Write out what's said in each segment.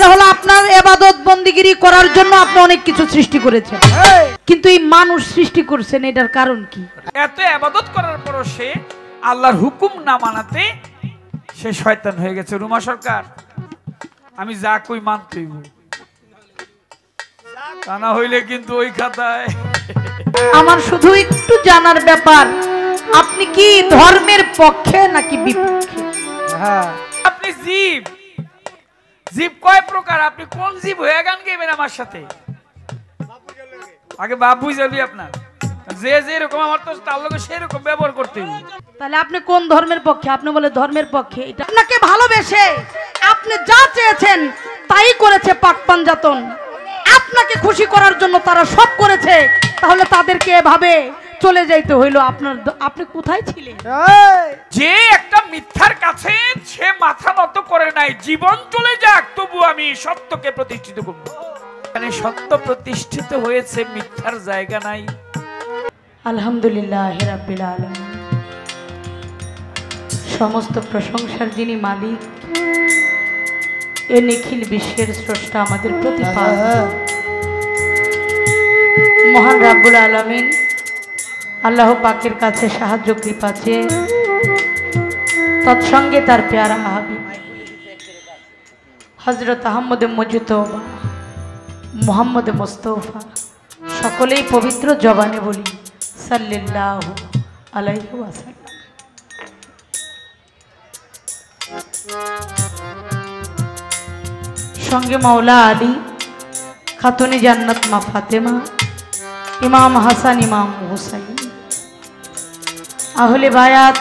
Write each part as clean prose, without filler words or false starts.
এটা হলো আপনার ইবাদত বন্দিগিরি করার জন্য আপনি অনেক কিছু সৃষ্টি করেছেন, কিন্তু এই মানুষ সৃষ্টি করছেন, এটার কারণ কি? এত ইবাদত করার পরও সে আল্লাহর হুকুম না মানাতে সে শয়তান হয়ে গেছে। রুমা সরকার, আমি যা কই মানতেই, তা না হইলে কিন্তু ওই খাতায়। আমার শুধু একটু জানার ব্যাপার, আপনি কি ধর্মের পক্ষে নাকি বিপক্ষে? আপনি জীব, জীব কয় প্রকার, আপনি কোন জীব হয়ে গান গাইবেন আমার সাথে? আগে বাপ বুঝাবি আপনার, যে যেরকম আমার তো তার লোক সেরকম ব্যবহার করতে হবে। তাহলে আপনি কোন ধর্মের পক্ষে? আপনি বলে ধর্মের পক্ষে। এটা আপনাকে ভালোবেসে আপনি যা চেয়েছেন তাই করেছে পাক পাঞ্জাতন, আপনাকে খুশি করার জন্য তারা সব করেছে, তাহলে তাদেরকে এভাবে চলে যাইতে হইলো। আপনি কোথায় ছিলেন? যে একটা মিথ্যার কাছে সে মাথা নত করে নাই, জীবন চলে যাক তবু আমি সত্যকে প্রতিষ্ঠিত করব। এখানে সত্য প্রতিষ্ঠিত হয়েছে, মিথ্যার জায়গা নাই। আলহামদুলিল্লাহ রাব্বিল আলামিন। সমস্ত প্রশংসার যিনি মালিক, এ নিখিল বিশ্বের স্রষ্টা, আমাদের প্রতিপালক মহান রাব্বুল আলামিন আল্লাহ পাকের কাছে সাহায্য কৃপা চেয়ে তৎসঙ্গে তার পেয়ারা হাবিব হযরত আহমদে মুজতবা মুহাম্মদ মুস্তাফা সকলেই পবিত্র জবানে বলি সাল্লাল্লাহু আলাইহি ওয়াসাল্লাম। সঙ্গে মাওলা আলী, খাতুনে জান্নাত মা ফাতেমা, ইমাম হাসান, ইমাম হুসাইন, আহলে বায়াত,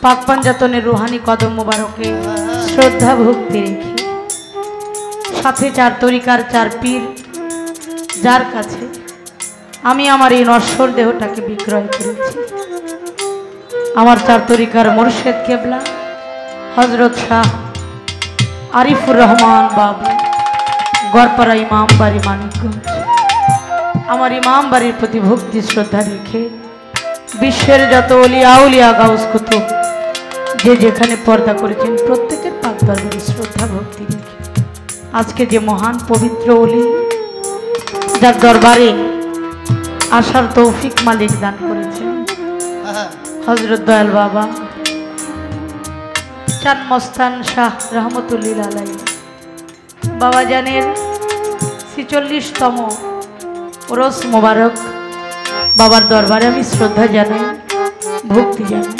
পাক পাঞ্জাতনের রুহানি কদম মোবারকে শ্রদ্ধা ভক্তি রেখে, সাথে চার তরিকার চার পীর, যার কাছে আমি আমার এই নশ্বর দেহটাকে বিক্রয় করেছি, আমার চার তরিকার মুর্শেদ কেবলা হযরত শাহ আরিফুর রহমান বাবু, গড়পাড়া ইমাম বাড়ি, মানিকগঞ্জ, আমার ইমাম বাড়ির প্রতি ভক্তি শ্রদ্ধা রেখে বিশ্বের যত ওলিয়া আউলিয়া গাউস কুতুব যে যেখানে পর্দা করেছেন প্রত্যেকের পাক দরবারে শ্রদ্ধা ভক্তি রেখে আজকে যে মহান পবিত্র ওলি, যার দরবারে আসার তৌফিক মালিক দান করেছেন হযরত দয়াল বাবা চাঁদ মস্তান শাহ রহমতুল্লিল আলাই বাবা জানের ৪৬তম রোজ মোবারক, বাবার দরবারে আমি শ্রদ্ধা জানাই, ভক্তি জানাই।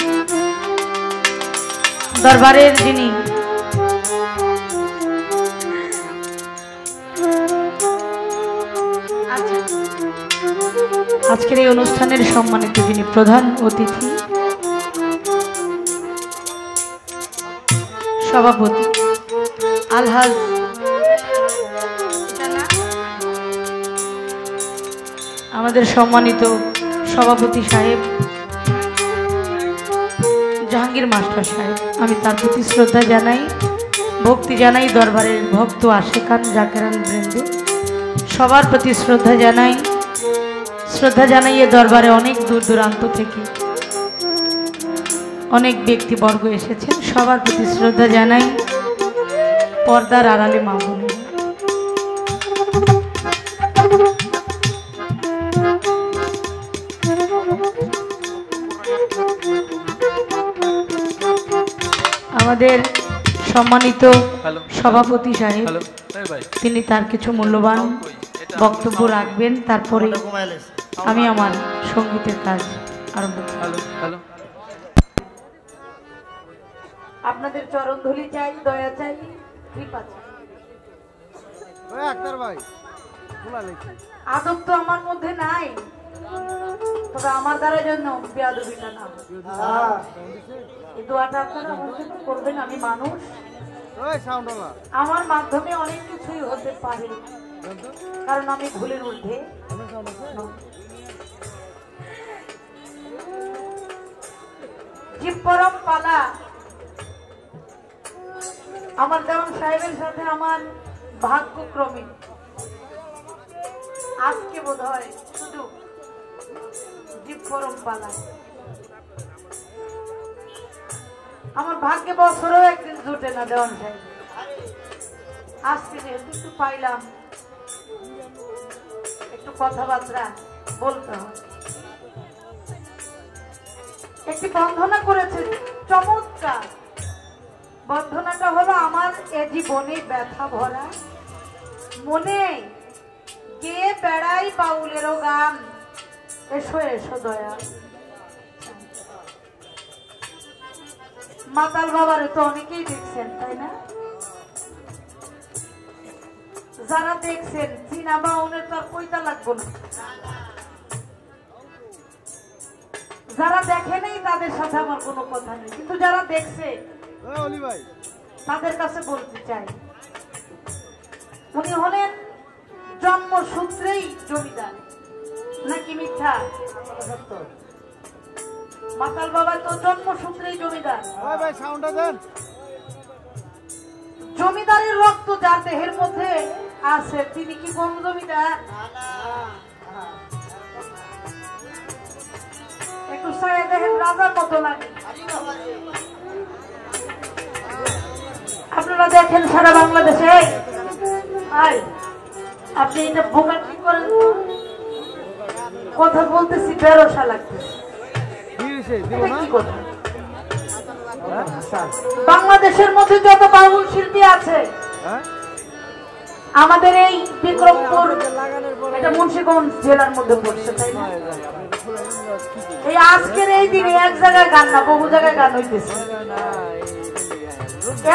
দরবারের যিনি আজকের এই অনুষ্ঠানের সম্মানিত যিনি প্রধান অতিথি, সভাপতি আলহাজ আমাদের সম্মানিত সভাপতি সাহেব জাহাঙ্গীর মাস্টার সাহেব, আমি তার প্রতি শ্রদ্ধা জানাই, ভক্তি জানাই। দরবারের ভক্ত আশেকান জাকেরান বৃন্দ সবার প্রতি শ্রদ্ধা জানাই। শ্রদ্ধা জানাইয়ে দরবারে অনেক দূর দূরান্ত থেকে অনেক ব্যক্তিবর্গ এসেছেন, সবার প্রতি শ্রদ্ধা জানাই। পর্দার আড়ালে মা বোনেরা, আমাদের সম্মানিত সভাপতি সাহেব, তিনি তার কিছু মূল্যবান বক্তব্য রাখবেন, তারপরে আমি আমার সঙ্গীতের কাজ আরম্ভ করব। আপনাদের চরণধুলি চাই, দয়া চাই, কৃপা চাই। আদব তো আমার মধ্যে নাই, তবে আমার দ্বারা জন্য বেয়াদবিটা না। এই দোয়াটা আপনারা আমার জন্য করবেন। আমি মানুষ, আমার মাধ্যমে অনেক কিছুই হতে পারে, কারণ আমি ভুলের ঊর্ধ্বে। জীব পরম পালা, আমার দেওয়ান সাহেবের সাথে আমার ভাগ্যক্রমে আজকে বোধ হয় শুধু জীব পরম পালা। আমার ভাগ্যে বছরও একদিন জুটে না দেওয়ান সাহেব। আজকে যেহেতু একটু পাইলাম, একটু কথাবার্তা বলতে হবে। একটি বন্ধনা করেছে, চমৎকার বন্ধনাটা হলো, আমার এ জীবনে ব্যথা ভরা মনে গে বেড়াই বাউলেরও গান, এসো এসো দয়া। মাতাল বাবারে তো অনেকেই দেখছেন, তাই না? যারা দেখছেন চীনা বাউনের তো আর কইতা লাগবো না, যারা দেখেনি তাদের সাথে আমার কোনো কথা নেই, কিন্তু যারা দেখছে তাদের কাছে বলতে চাই, উনি হলেন জন্মসূত্রেই জমিদার, নাকি মিথ্যা? মাতাল বাবা তো জন্মসূত্রেই জমিদার। জমিদারের রক্ত যার দেহের মধ্যে আছে, তিনি কি কম জমিদার? একটু সায়া দেখেন, রাজার মতো লাগে। আপনারা দেখেন সারা বাংলাদেশে, আপনি এটা বোকা কি করেন? কথা বলতেছি, বেরোসা লাগতেছে। বাংলাদেশের মধ্যে যত বাউল শিল্পী আছে, আমাদের এই বিক্রমপুর, এটা মুন্সিগঞ্জ জেলার মধ্যে পড়ছে, তাই না? এই আজকের এই দিনে এক জায়গায় গান না, বহু জায়গায় গান হইতেছে।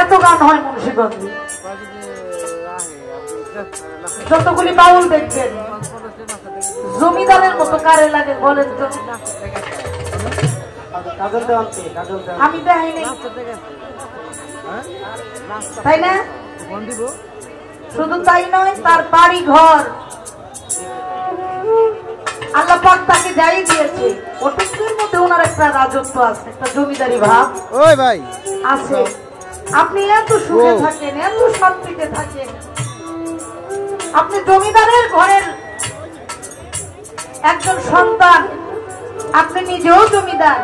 এত গান হয় মুন্সিগঞ্জে। যতগুলি বাউল দেখছেন, জমিদারের মতো কারে লাগে বলেন তো? আমি দেখাইনি, তাই না? শুধু তাই নয়, তার বাড়ি ঘর আল্লাহ পাক তাকে যাই দিয়েছে, ওটুকুর মধ্যে ওনার একটা রাজত্ব আছে, একটা জমিদারি ভাব আছে। আপনি এত সুখে থাকেন, এত শান্তিতে থাকেন, আপনি জমিদারের ঘরের একজন সন্তান, আপনি নিজেও জমিদার।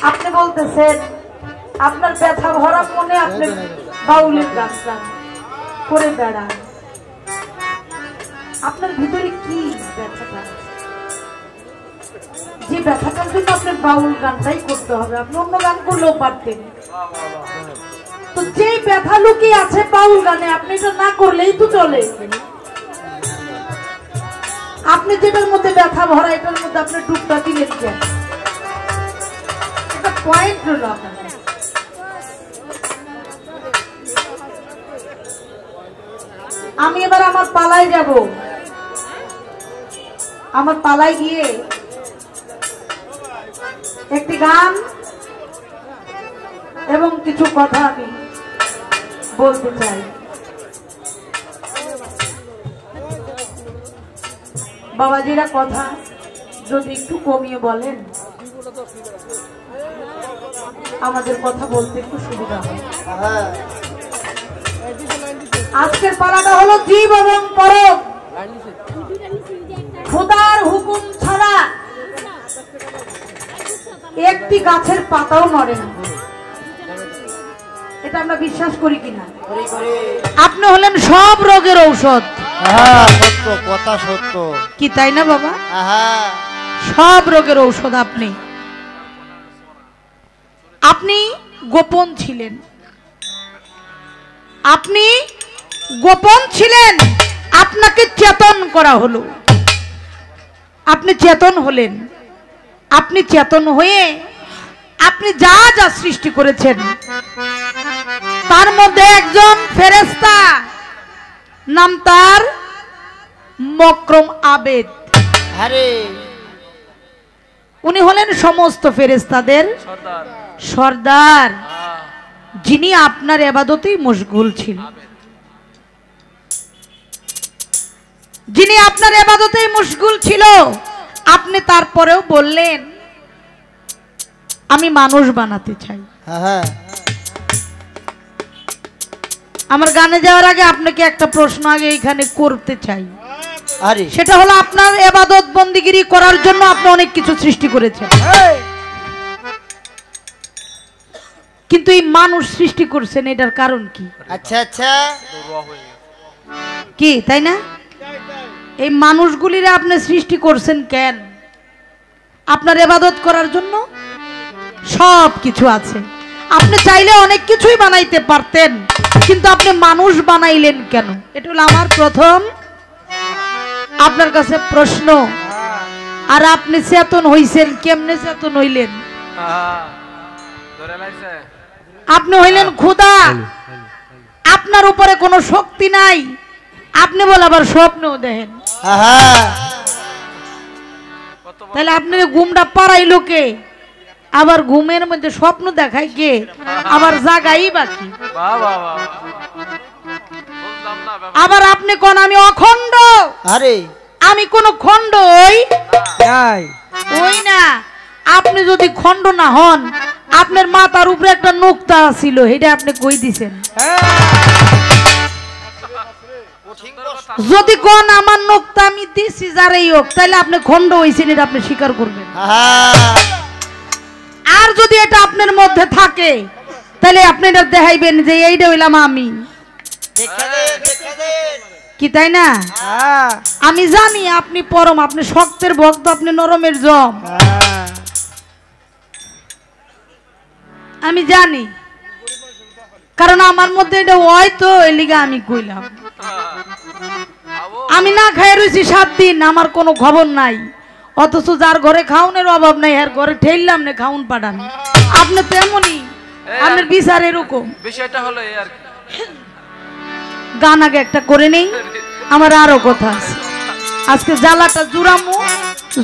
আপনি বলতেছেন আপনার ব্যথা ভরা মনে আপনি বাউলের গান করে বেড়ান, আপনার ভিতরে কি ব্যথাটা? যে ব্যথাটার জন্য আপনার বাউল গানটাই করতে হবে, আপনি অন্য গান করলেও পারতেন। তো যে ব্যথা লুকিয়ে আছে বাউল গানে, আপনি এটা না করলেই তো চলে। আপনি যেটার মধ্যে ব্যথা ভরা, এটার মধ্যে আপনি ডুবটা দিলে দিচ্ছেন, এটা পয়েন্ট হলো আপনার। আমি এবার আমার পালায় যাব, আমার পালায় গিয়ে একটি গান এবং কিছু কথা আমি বলতে চাই। বাবাজিরা কথা যদি একটু কমিয়ে বলেন, আমাদের কথা বলতে একটু সুবিধা হয়। আজকের পালাটা হলো জীব এবং পরম। খোদার হুকুম ছাড়া একটি গাছের পাতাও নড়ে না, এটা আমরা বিশ্বাস করি কিনা? আপনি হলেন সব রোগের ঔষধ। সত্য কথা, সত্য কি তাই না বাবা? সব রোগের ঔষধ আপনি। আপনি গোপন ছিলেন, আপনি গোপন ছিলেন, আপনাকে চেতন করা হলো, আপনি চেতন হলেন। আপনি চেতন হয়ে আপনি যা যা সৃষ্টি করেছেন, তার মধ্যে একজন ফেরেশতা, নাম তার মকরম আবেদ। উনি হলেন সমস্ত ফেরেশতাদের সর্দার, যিনি আপনার ইবাদতেই মশগুল ছিলেন, যিনি আপনার ইবাদতেই মশগুল ছিল। আপনি তারপরেও বললেন আমি মানুষ বানাতে চাই। আমার গানে যাওয়ার আগে আপনাকে একটা প্রশ্ন আগে এখানে করতে চাই, সেটা হলো আপনার ইবাদত বন্দিগিরি করার জন্য আপনি অনেক কিছু সৃষ্টি করেছেন। কিন্তু এই মানুষ সৃষ্টি করছেন, এটার কারণ কি? আচ্ছা আচ্ছা কি তাই না? এই মানুষগুলিরে আপনি সৃষ্টি করছেন কেন? আপনার ইবাদত করার জন্য? সব কিছু আছে, আপনি চাইলে অনেক কিছুই বানাইতে পারতেন, কিন্তু আপনি মানুষ বানাইলেন কেন? এটা হলো আমার প্রথম আপনার কাছে প্রশ্ন। আর আপনি চেতন হইছেন কেমনে? চেতন হইলেন আপনি হইলেন খোদা, আপনার উপরে কোনো শক্তি নাই, আপনি বলে আবার স্বপ্নও দেখেন। তাহলে আপনার ঘুমটা পাড়াইলো কে? আবার ঘুমের মধ্যে স্বপ্ন দেখায় কে? আবার জাগাই বাকি। আবার আপনি কোন আমি অখণ্ড? আরে আমি কোন খণ্ড ওই না। আপনি যদি খণ্ড না হন, আপনার মাথার উপরে একটা নোক্তা ছিল, এটা আপনি কই দিছেন? যদি কোন আমার নোক্তা আমি দিছি যারাই হোক, তাহলে আপনি খণ্ড হইছেন, এটা আপনি স্বীকার করবেন। আর যদি এটা আপনার মধ্যে থাকে, তাহলে আপনি এটা দেখাইবেন যে এইটা হইলাম আমি, কি তাই না? আমি জানি আপনি পরম, আপনি শক্তের ভক্ত, আপনি নরমের জম, আমি জানি, কারণ আমার মধ্যে এটা হয় তো, এই লিগা আমি কইলাম। আমি না খাই রয়েছি 7 দিন, আমার কোনো খবর নাই, অথচ যার ঘরে খাউনের অভাব নাই, এর ঘরে ঠেললাম না খাউন পাঠান। আপনি তেমনই, আপনার বিচার এরকম। বিষয়টা হলো এই আর গান আগে একটা করে নেই, আমার আরো কথা আছে। আজকে জ্বালাটা জুড়ামু,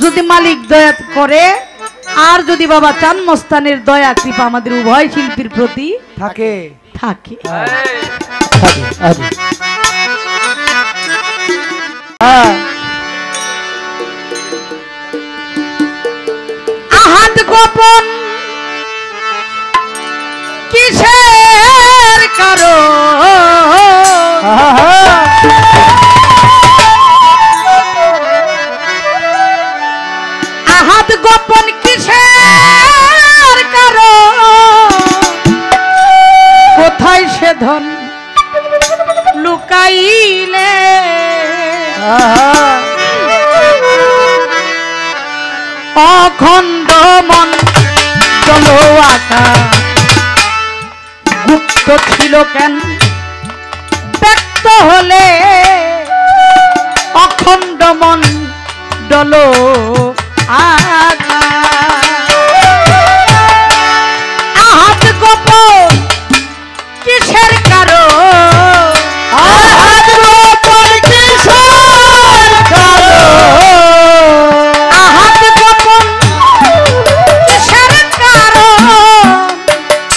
যদি মালিক দয়া করে, আর যদি বাবা চান মস্তানের দয়া কৃপা আমাদের উভয় শিল্পীর প্রতি থাকে থাকে। আহাত গোপন কিসের কারণ? আহাত গোপন কিসের কারণ? কোথায় সে ধন লুকাইলে? অখণ্ড মন চলো আকা গুপ্ত ছিল কেন? ব্যক্ত হলে অখণ্ড মন ডলো আকা। আহাত গোপন কিসের কারণ? আহাত গোপন কিসের কারণ? আহাত গোপন কিসের কারণ?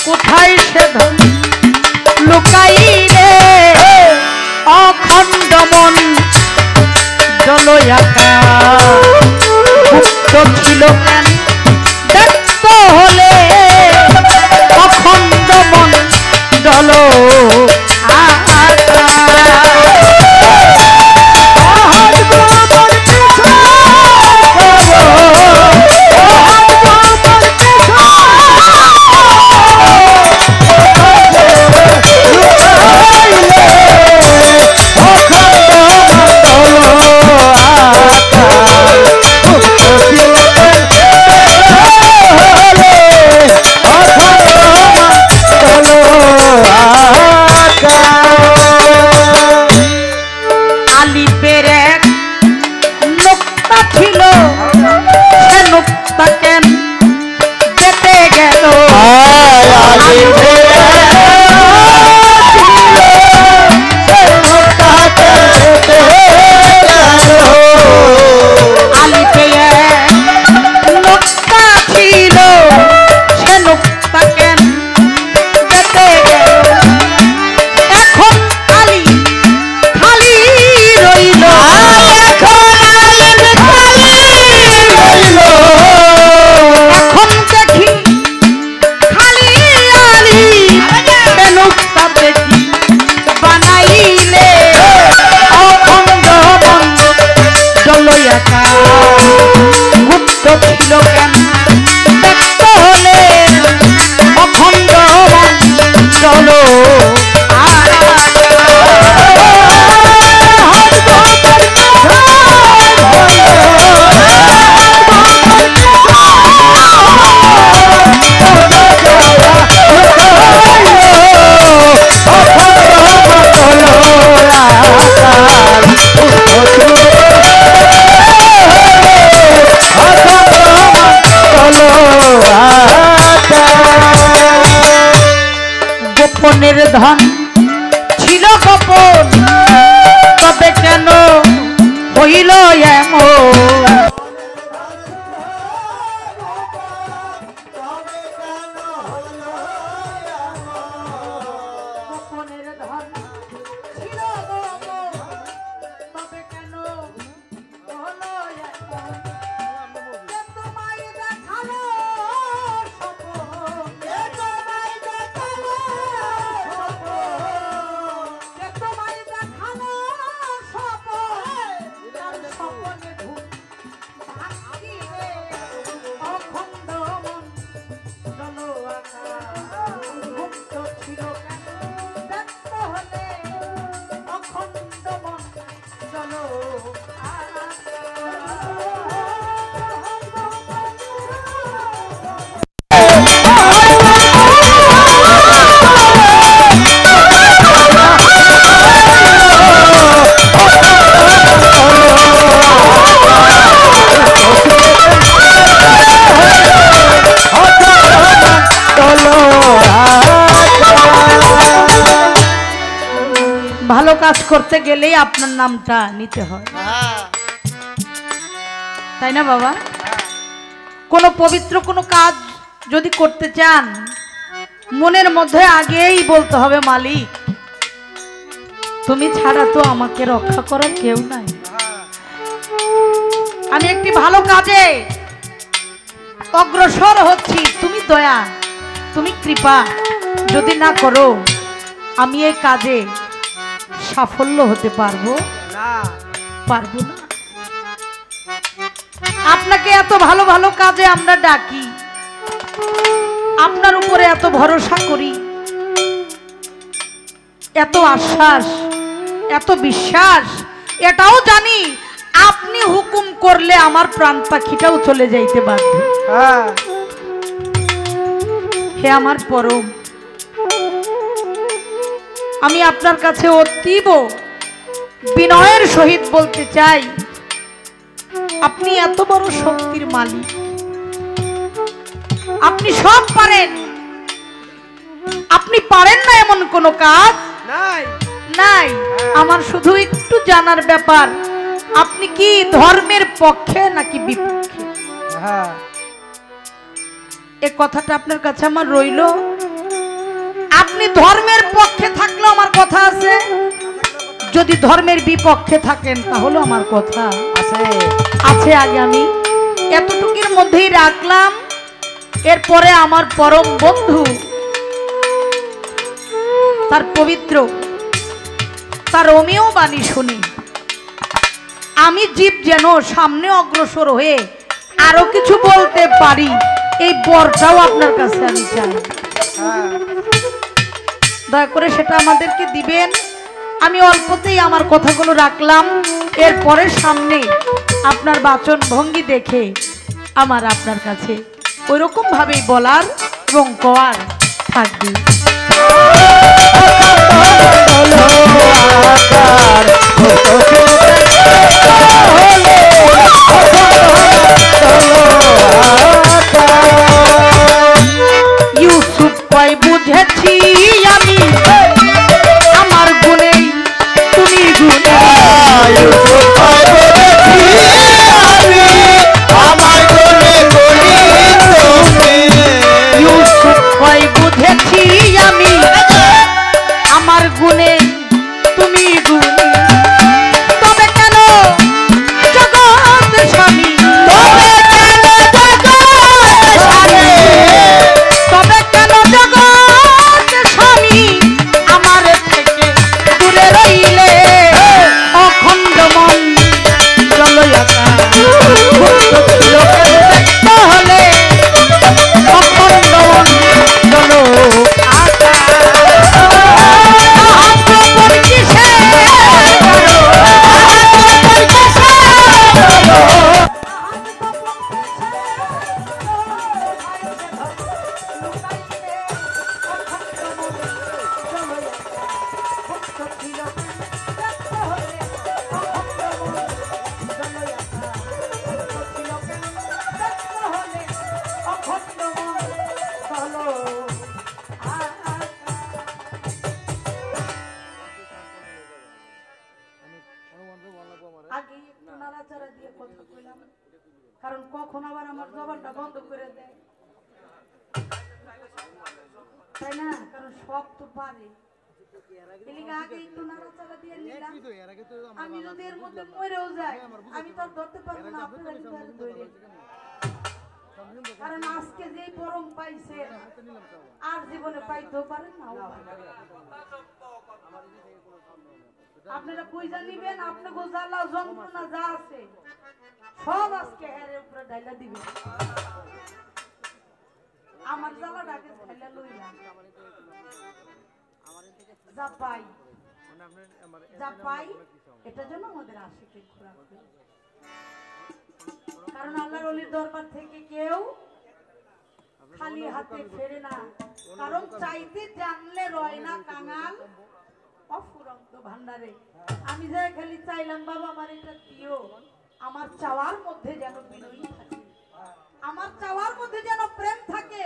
কোথায় সে ধন লুকাইলে? অখণ্ড মন জলয়াকা গুপ্ত ছিল কেন? ব্যক্ত হলে অখণ্ড মন জল হইল এমন। ভালো কাজ করতে গেলেই আপনার নামটা নিতে হয়, তাই না বাবা? কোন পবিত্র কোনো কাজ যদি করতে চান মনের মধ্যে আগেই বলতে হবে মালিক তুমি ছাড়া তো আমাকে রক্ষা করার কেউ নাই। আমি একটি ভালো কাজে অগ্রসর হচ্ছি, তুমি দয়া তুমি কৃপা যদি না করো আমি এই কাজে সাফল্য হতে পারবো না। আপনাকে এত ভালো ভালো কাজে আমরা ডাকি, আপনার উপরে এত ভরসা করি, এত আশ্বাস এত বিশ্বাস, এটাও জানি আপনি হুকুম করলে আমার প্রাণ পাখিটাও চলে যাইতে বাধ্য। হে আমার পরম, আমি আপনার কাছে অতীব বিনয়ের সহিত বলতে চাই আপনি এত বড় শক্তির মালিক, আপনি সব পারেন, আপনি পারেন না এমন কোনো কাজ নাই। আমার শুধু একটু জানার ব্যাপার আপনি কি ধর্মের পক্ষে নাকি বিপক্ষে? এই কথাটা আপনার কাছে আমার রইল। আপনি ধর্মের পক্ষে থাকলে আমার কথা আছে, যদি ধর্মের বিপক্ষে থাকেন তাহলে আমার কথা আছে। আগে আমি এতটুকুর মধ্যেই রাখলাম। এরপরে আমার পরম বন্ধু তার পবিত্র তার অমীয় বাণী শুনি আমি জীব যেন সামনে অগ্রসর হয়ে আরো কিছু বলতে পারি, এই বরটাও আপনার কাছে আমি চাই। দয়া করে সেটা আমাদেরকে দিবেন। আমি অল্পতেই আমার কথাগুলো রাখলাম, এরপরে সামনে আপনার বাচন ভঙ্গি দেখে আমার আপনার কাছে ওইরকম ভাবেই বলার এবং কওয়ার থাকবে। ইউসুফ কয় বুঝেছি আমি আমার গুণে তুমি গুণে, ইউসুফ কয় বুঝেছি নাড়াচাড়া দিয়ে কথা কইলাম, কারণ কখন আবার আমার জবানটা বন্ধ করে দেয়, তাই না? কারণ সব তো পারে। আগে একটু নাড়াচাড়া দিয়ে নিলাম, আমি যদি এর মধ্যে মরেও যাই আমি তো আর ধরতে পারবো না, আপনারা কিন্তু আর ধরে। কারণ আজকে যে পরম পাইছে আর জীবনে পাইতেও পারেন না। আপনারা বুঝা নিবেন, আপনাকে জ্বালা যন্ত্রণা যা আছে সব আজকে হের উপরে ঢাইলা দিবেন। আমার জ্বালাটাকে ঢাইলা লইলাম, যা পাই যা পাই এটার জন্য আমাদের আশিকে ঘোরা করি। কারণ আল্লাহর ওলির দরবার থেকে কেউ খালি হাতে ফেরে না, কারণ চাইতে জানলে রয় না কাঙাল অফুরন্ত ভান্ডারে। আমি যে খালি চাইলাম বাবা আমার এটা দিও, আমার চাওয়ার মধ্যে যেন বিনয়ী থাকে, আমার চাওয়ার মধ্যে যেন প্রেম থাকে,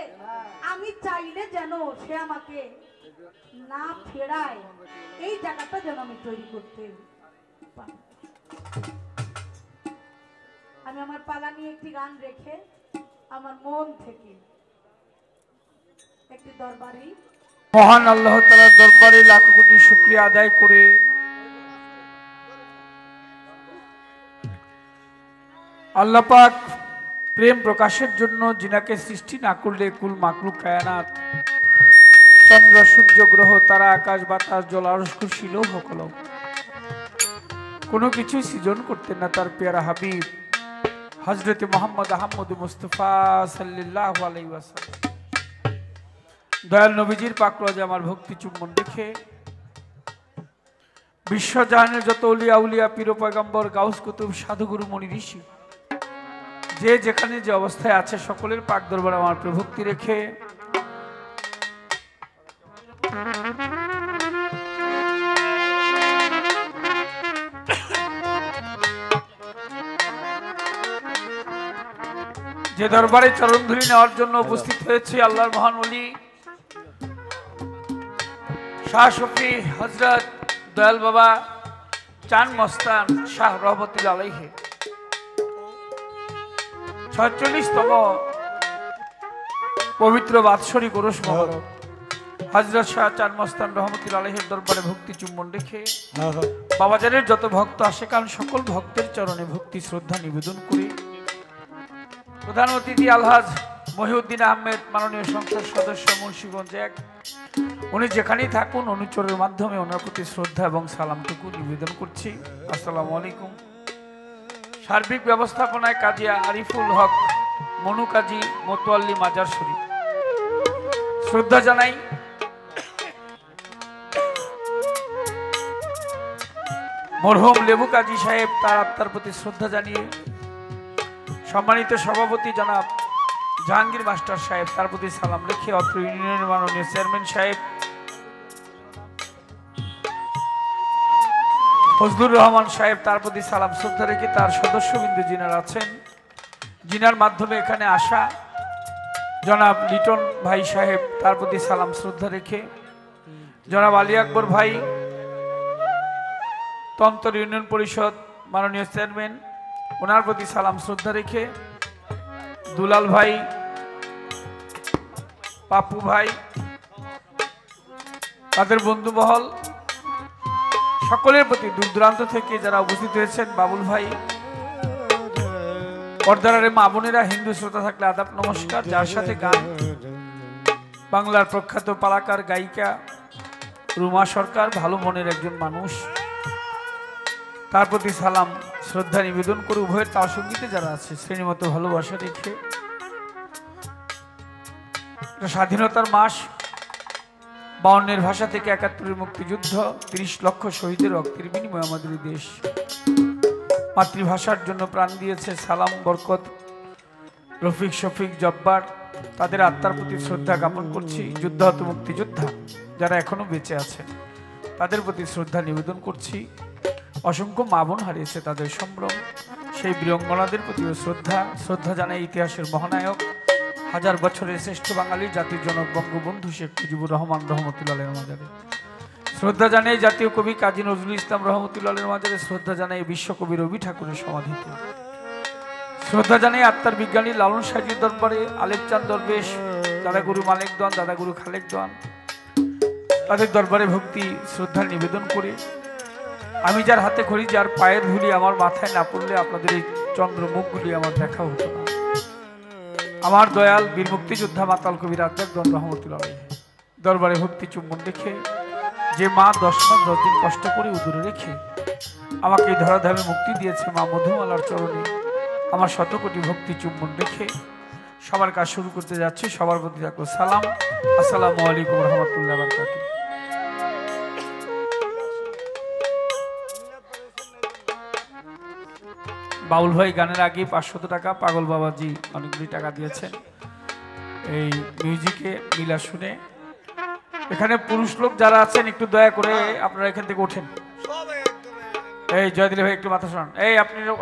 আমি চাইলে যেন সে আমাকে না ফেরায়, এই জায়গাটা যেন আমি তৈরি করতে পারি। আমি আমার পালা নিয়ে একটি গান রেখে আমার মন থেকে একটি দরবারি মহান আল্লাহ তাআলার দরবারে লাখ কোটি শুকরিয়া আদায় করে আল্লাহ পাক প্রেম প্রকাশের জন্য জিনাকে সৃষ্টি না করলে কুল মাকলুক কায়নাত চন্দ্র সূর্য গ্রহ তারা আকাশ বাতাস জল আরশ কুরসি লৌহ কলম কোনো কিছু সৃজন করতেন না তার পেয়ারা হাবিব হযরত মুহাম্মদ আহমদ মুস্তাফা সাল্লাল্লাহু আলাইহি ওয়াসাল্লাম। দয়াল নবীজির পাক রোজে আমার ভক্তি চুম্বন রেখে বিশ্বজাহানের যত অলিয়া উলিয়া পীর পয়গম্বর গাউস কুতুব সাধুগুরু মুনি ঋষি যে যেখানে যে অবস্থায় আছে সকলের পাক দরবারে আমার প্রভক্তি রেখে যে দরবারে চরণধুলি নেওয়ার জন্য উপস্থিত হয়েছে আল্লাহর মহান ওলি শাহ শফি হযরত দয়াল বাবা চান মস্তান শাহ রহমতুল্লাহ আলাইহি ৪৬তম পবিত্র বাৎসরিক ওরস মোবারক হযরত শাহ চান মস্তান রহমতুল্লাহ আলাইহির দরবারে ভক্তি চুম্বন রেখে বাবাজানের যত ভক্ত আসে কারণ সকল ভক্তের চরণে ভক্তি শ্রদ্ধা নিবেদন করি। প্রধান অতিথি আলহাজ মহিউদ্দিন আহমেদ মাননীয় সংসদ সদস্য মুন্সিগঞ্জ ১ উনি যেখানেই থাকুন অনুচরের মাধ্যমে ওনার প্রতি শ্রদ্ধা এবং সালামটুকু নিবেদন করছি। আসসালামু আলাইকুম। সার্বিক ব্যবস্থাপনায় কাজী আরিফুল হক মনু কাজী মোতোয়াল্লি মাজার শরীফ শ্রদ্ধা জানাই। মরহুম লেবু কাজী সাহেব তার আত্মার প্রতি শ্রদ্ধা জানিয়ে সম্মানিত সভাপতি জনাব জাহাঙ্গীর মাস্টার সাহেব তার প্রতি সালাম রেখে অত্র ইউনিয়নের মাননীয় চেয়ারম্যান সাহেব ফজলুর রহমান সাহেব তার প্রতি সালাম শ্রদ্ধা রেখে তার সদস্যবৃন্দ যিনারা আছেন যিনার মাধ্যমে এখানে আসা জনাব লিটন ভাই সাহেব তার প্রতি সালাম শ্রদ্ধা রেখে জনাব আলী আকবর ভাই তন্তর ইউনিয়ন পরিষদ মাননীয় চেয়ারম্যান ওনার প্রতি সালাম শ্রদ্ধা রেখে দুলাল ভাই পাপু ভাই তাদের বন্ধুমহল সকলের প্রতি দূর দূরান্ত থেকে যারা উপস্থিত হয়েছেন বাবুল ভাই পর্দারে মা বোনেরা হিন্দু শ্রোতা থাকলে আদাব নমস্কার। যার সাথে গান বাংলার প্রখ্যাত পালাকার গায়িকা রুমা সরকার ভালো মনের একজন মানুষ তার প্রতি সালাম শ্রদ্ধা নিবেদন করে উভয়ের তার সঙ্গীতে যারা আছে শ্রেণীমত ভালোবাসা রেখে স্বাধীনতার মাস 52-এর ভাষা থেকে 71-এর মুক্তিযুদ্ধ 30 লক্ষ শহীদের রক্তের বিনিময়ে আমাদের দেশ মাতৃভাষার জন্য প্রাণ দিয়েছে সালাম বরকত রফিক শফিক জব্বার তাদের আত্মার প্রতি শ্রদ্ধা জ্ঞাপন করছি। যুদ্ধাহত মুক্তিযোদ্ধা যারা এখনো বেঁচে আছেন তাদের প্রতি শ্রদ্ধা নিবেদন করছি। অসংখ্য মা বোন হারিয়েছে তাদের সম্ভ্রম সেই বীরঙ্গনাদের প্রতিও শ্রদ্ধা জানাই ইতিহাসের মহানায়ক হাজার বছরের শ্রেষ্ঠ বাঙালি জাতির জনক বঙ্গবন্ধু শেখ মুজিবুর রহমান রহমতুল্লাহ আলাইহির মাজারে শ্রদ্ধা জানাই জাতীয় কবি কাজী নজরুল ইসলাম রহমতুল্লাহের মাঝে, শ্রদ্ধা জানাই বিশ্বকবি রবি ঠাকুরের সমাধিতে, শ্রদ্ধা জানাই আত্মার বিজ্ঞানী লালন সাজির দরবারে, আলেপ চাঁদ দরবেশ, দাদা গুরু মালিক দন, দাদা গুরু খালেক দন, তাদের দরবারে ভক্তি শ্রদ্ধা নিবেদন করে আমি যার হাতে খড়ি, যার পায়ের ধুলি আমার মাথায় না পড়লে আপনাদের এই চন্দ্রমুখগুলি আমার দেখা হতো না। আমার দয়াল বীর মুক্তিযোদ্ধা মাতাল কবি রাজ্জাক দন রহমতুল্লাহ দরবারে ভক্তি চুম্বন রেখে, যে মা 10 মাস 10 দিন কষ্ট করে উদরে রেখে আমাকে এই ধরাধামে মুক্তি দিয়েছে, মা মধুমালার চরণে আমার শতকোটি ভক্তি চুম্বন রেখে সবার কাজ শুরু করতে যাচ্ছি। সবার প্রতি রাখো সালাম, আসসালামু আলাইকুম রহমতুল্লাহ বারাকাতুহু। বাউল ভাই গানের আগে 500 টাকা, পাগল বাবাজি অনেকগুলি টাকা দিয়েছেন এই মিউজিকে মিলা শুনে। এখানে পুরুষ লোক যারা আছেন একটু দয়া করে আপনারা এখান থেকে ওঠেন। এই জয়দিল ভাই একটু মাথা শোনান। এই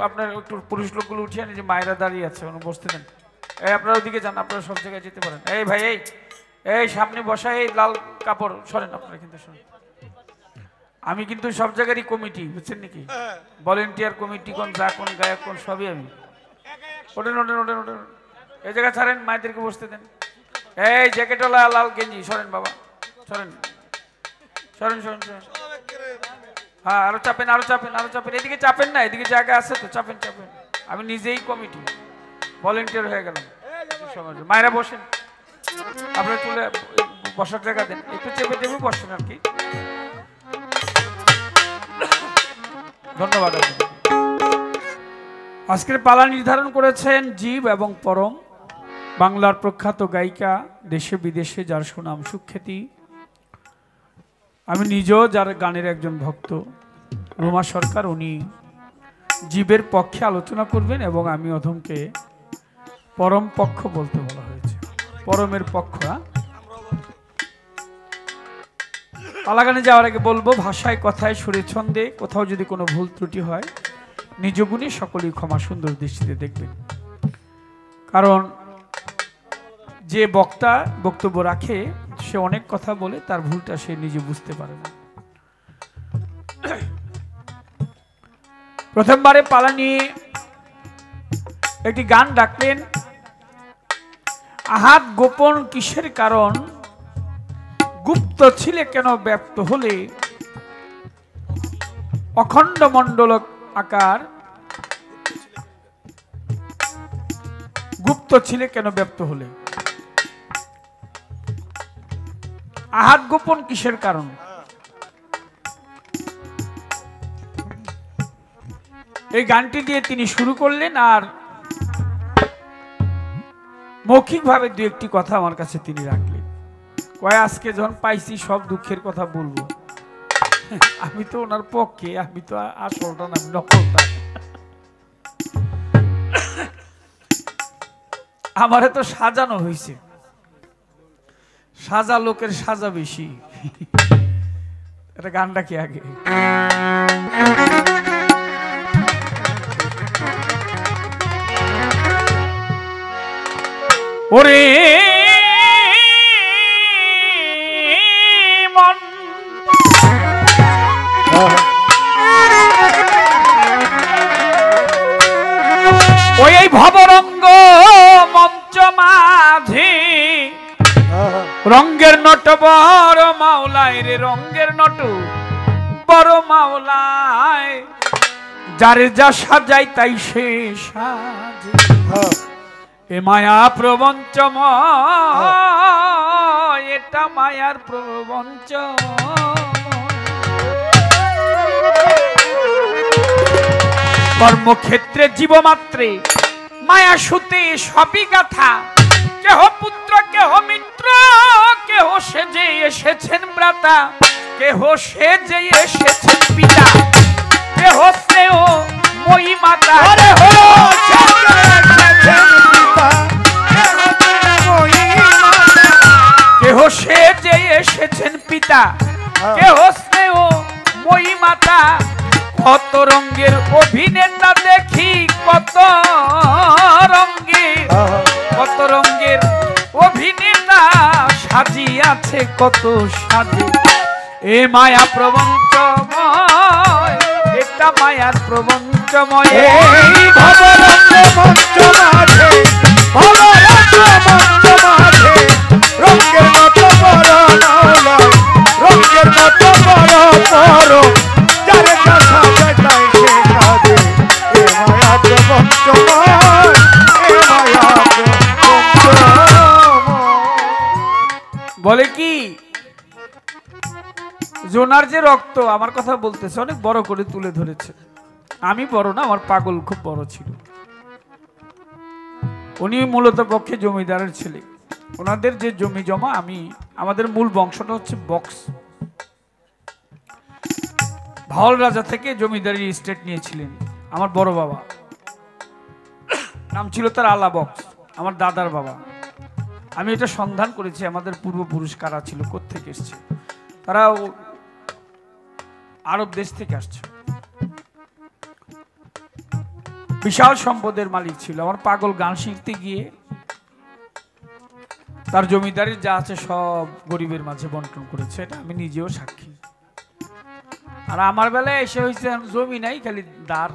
আপনার একটু পুরুষ লোকগুলো উঠিয়ে যে মায়েরা দাঁড়িয়ে আছে বসতে দেন। এই আপনারা ওদিকে যান, আপনারা সব জায়গায় যেতে পারেন। এই ভাই এই সামনে বসা, এই লাল কাপড় সরেন, আপনারা কিন্তু শোনেন। আমি কিন্তু সব জায়গারই কমিটি, বুঝছেন নাকি? ভলেন্টিয়ার কমিটি কোন, যা কোন গায়ক কোন, সবই আমি। ওঠেন ওঠেন ওঠেন ওঠেন, এই জায়গা ছাড়েন, মায়েদেরকে বসতে দেন। এই জ্যাকেটওয়ালা লাল গেঞ্জি সরেন বাবা, সরেন সরেন সরেন সরেন। হ্যাঁ আরো চাপেন, আরো চাপেন, আরো চাপেন। এদিকে চাপেন না, এদিকে জায়গা আছে তো, চাপেন চাপেন। আমি নিজেই কমিটি, ভলেন্টিয়ার হয়ে গেলাম। মায়েরা বসেন, আপনার চলে বসার জায়গা দেন, একটু চেপে চেপে বসেন আর কি। ধন্যবাদ। আজকের পালা নির্ধারণ করেছেন জীব এবং পরম, বাংলার প্রখ্যাত গায়িকা, দেশে বিদেশে যার সুনাম সুখ্যাতি। আমি নিজেও যার গানের একজন ভক্ত, রুমা সরকার। উনি জীবের পক্ষে আলোচনা করবেন এবং আমি অধমকে পরম পক্ষ বলতে বলা হয়েছে, পরমের পক্ষ। পালা গানে যাওয়ার আগে বলবো, ভাষায় কথায় সুরে ছন্দে কোথাও যদি কোনো ভুল ত্রুটি হয় নিজ গুণে সকলেই ক্ষমা সুন্দর দৃষ্টিতে দেখবেন। কারণ যে বক্তা বক্তব্য রাখে সে অনেক কথা বলে, তার ভুলটা সে নিজে বুঝতে পারে না। প্রথমবারে পালা নিয়ে একটি গান ডাকলেন, আহাত গোপন কিসের কারণ, গুপ্ত ছিলে কেন ব্যপ্ত হলে, অখণ্ড মণ্ডল আকার, গুপ্ত ছিলে কেন ব্যপ্ত হলে। আহাত গোপন কিসের কারণ, এই গানটি দিয়ে তিনি শুরু করলেন। আর মৌখিকভাবে দু একটি কথা আমার কাছে তিনি রাখলেন। কয় আজকে যখন পাইছি সব দুঃখের কথা বলবো। আমি তো ওনার পক্ষে, আমি তো আসলটা না, নকলটা। আমারে তো সাজানো হয়েছে, সাজা লোকের সাজা বেশি। এটা গানটা কি আগে ওরে মন, ওই ভবরঙ্গ মঞ্চ মাঝে রঙ্গের নট বড় মাওলায় রে, রঙ্গের নট বড় মাওলায়, যারে যা সাজাই তাই সে সাজে। এ মায়া প্রবঞ্চময়, এটা মায়ার প্রবঞ্চ। কর্মক্ষেত্রে জীবমাত্রে মায়া সুতে সবই গাথা, কেহ পুত্র কেহ মিত্র, কেহ সে যে এসেছেন ভ্রাতা, কেহ সে যে এসেছেন পিতা, কেহ স্নেহ মই মাতা, কেহ সে যে এসেছেন পিতা, কেহ স্নেহ মই মাতা। কত রঙ্গের অভিনেতা দেখি, কত রঙ্গের অভিনেতা সাজিয়াছে কত সাজে। এ মায়া প্রবঞ্চময়, এটা মায়ার প্রবঞ্চময়। এই ভবরঙ্গ মঞ্চ মাঝে, ভবরঙ্গ মঞ্চ মাঝে, রঙ্গের মতো বড় নয়, রঙ্গের মতো বড় বড়, যারে যা সাজায় তাই সে কাঁদে। এ মায়া প্রবঞ্চময়, এ মায়া প্রবঞ্চময়। বলে কি জোনার যে রক্ত আমার কথা বলতেছে, অনেক বড় করে তুলে ধরেছে। আমি বড় না, আমার পাগল খুব বড় ছিল। উনি মূলত পক্ষে জমিদারের ছেলে। ওনাদের যে জমি জমা, আমাদের মূল বংশটা হচ্ছে বক্স। ভাওয়াল রাজা থেকে জমিদারি স্টেট নিয়েছিলেন আমার বড় বাবা, নাম ছিল তার আলা বক্স, আমার দাদার বাবা। আমি এটা সন্ধান করেছি আমাদের পূর্বপুরুষ কারা ছিল, কোত্থেকে এসছে। তারা আরব দেশ থেকে আসছে, বিশাল সম্পদের মালিক ছিল। আমার পাগল গান শিখতে গিয়ে তার জমিদারির যা আছে সব গরিবের মাঝে বন্টন করেছে, এটা আমি নিজেও সাক্ষী। আর আমার বেলায় এসে হয়েছে জমি নাই, খালি দাঁড়,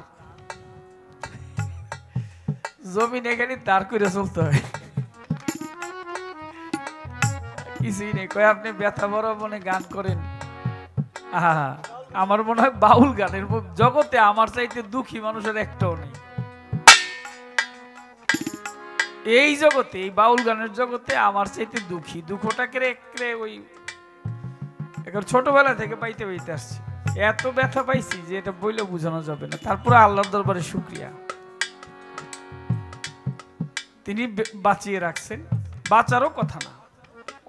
জমি নেই, খালি দাঁড় করে চলতে হয়, কিছুই নেই। কয় আপনি ব্যথা বড় মনে গান করেন। আহা, আমার মনে হয় বাউল গানের জগতে আমার চাইতে দুঃখী মানুষের একটাও নেই এই জগতে। এই বাউল গানের জগতে আমার চাইতে দুঃখী, দুঃখটাকে ওই ছোটবেলা থেকে পাইতে পাইতে আসছি। এত ব্যথা পাইছি যে এটা বইলে বোঝানো যাবে না। তারপরে আল্লাহর দরবারে শুকরিয়া, তিনি বাঁচিয়ে রাখছেন। বাঁচারও কথা না,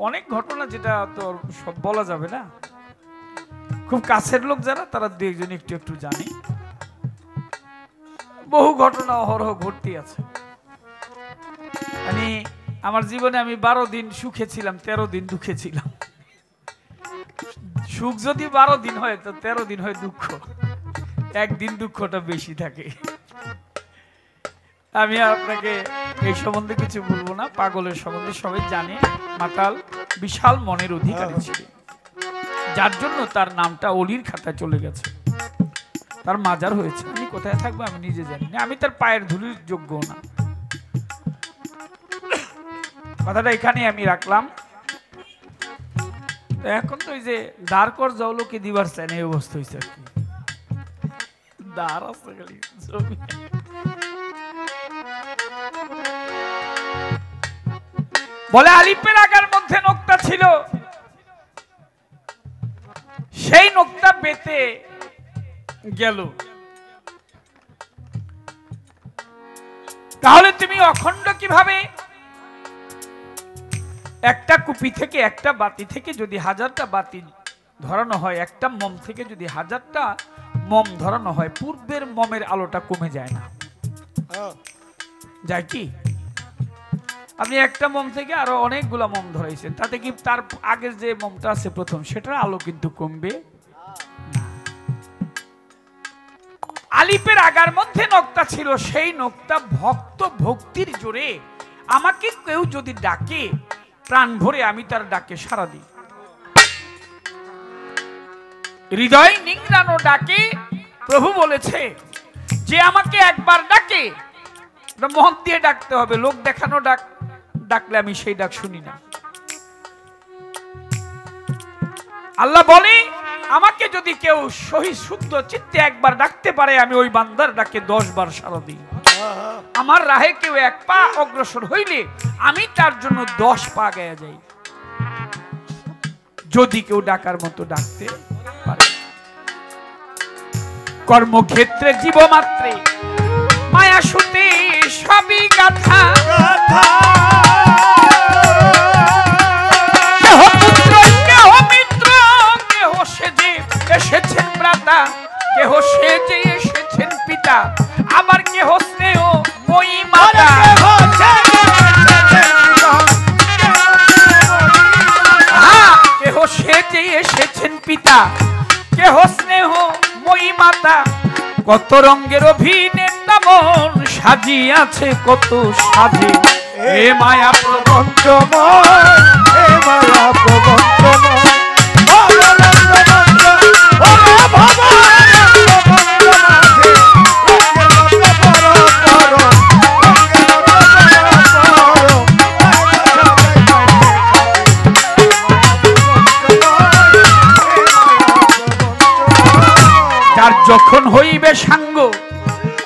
অনেক ঘটনা যেটা তো সব বলা যাবে না। খুব কাছের লোক যারা, তারা দু একজন একটু একটু জানে। বহু ঘটনা অহরহ ঘটতে আছে। মানে আমার জীবনে আমি 12 দিন সুখে ছিলাম, 13 দিন দুঃখে ছিলাম। সুখ যদি 12 দিন হয় তো 13 দিন হয় দুঃখ, একদিন দুঃখটা বেশি থাকে। আমি আপনাকে এই সম্বন্ধে কিছু বলবো না। পাগলের সম্বন্ধে সবাই জানে, মাতাল বিশাল মনের অধিকারী ছিল, যার জন্য তার নামটা অলির খাতায় চলে গেছে। তার মাজার হয়েছে, আমি কোথায় থাকবো আমি নিজে জানি না, আমি তার পায়ের ধুলির যোগ্য না। কথাটা এখানে আমি রাখলাম। এখন তো ওই যে দাঁড় কর যাও লোকে দিবার চায় না, এই অবস্থা হয়েছে আর কি। দাঁড় আছে খালি জমি। বলে আলিপের আগার মধ্যে নোক্তা ছিল, সেই নোক্তা বেতে গেল। তাহলে তুমি অখণ্ড কিভাবে? একটা কুপি থেকে, একটা বাতি থেকে যদি 1000টা বাতি ধরানো হয়, একটা মম থেকে যদি 1000টা মম ধরানো হয়, পূর্বের মমের আলোটা কমে যায় না, যায় কি? আপনি একটা মম থেকে আরো অনেকগুলা মম ধরাইছেন, তাতে কি তার আগের যে মমটা আছে প্রথম, সেটার আলো কিন্তু কমবে। আলিপের আগার মধ্যে নোক্তা ছিল, সেই নোক্তা ভক্ত ভক্তির জোরে আমাকে কেউ যদি ডাকে, প্রাণ ভরে আমি তার ডাকে সাড়া দিই। হৃদয় নিংড়ানো ডাকে প্রভু বলেছে যে আমাকে একবার ডাকে, মন দিয়ে ডাকতে হবে। লোক দেখানো ডাকলে আমি সেই ডাক শুনি না। আল্লাহ বলে আমাকে যদি কেউ সহি শুদ্ধ চিত্তে একবার ডাকতে পারে, আমি ওই বান্দার ডাকে 10 বার সাড়া দিই। আমার রাহে কেউ 1 পা অগ্রসর হইলে আমি তার জন্য 10 পা গেয়ে যাই, যদি কেউ ডাকার মতো ডাকতে পারে। কর্মক্ষেত্রে জীবমাত্রে মায়া সুতে সবই গাথা, কেহ পুত্র কেহ মিত্র, কেহ সেজে এসেছেন ভ্রাতা, কেহ সেজে এসেছেন পিতা, আবার কেহ স্নেহ মই মাতা। কেহ সেজে এসেছেন পিতা, কেহ স্নেহ মই মাতা, কত রঙের অভিনেতা মন সাজিয়াছে কত সাজে। এ মায়া প্রবঞ্চময়, এ মায়া প্রবঞ্চময়। হইবে সাঙ্গ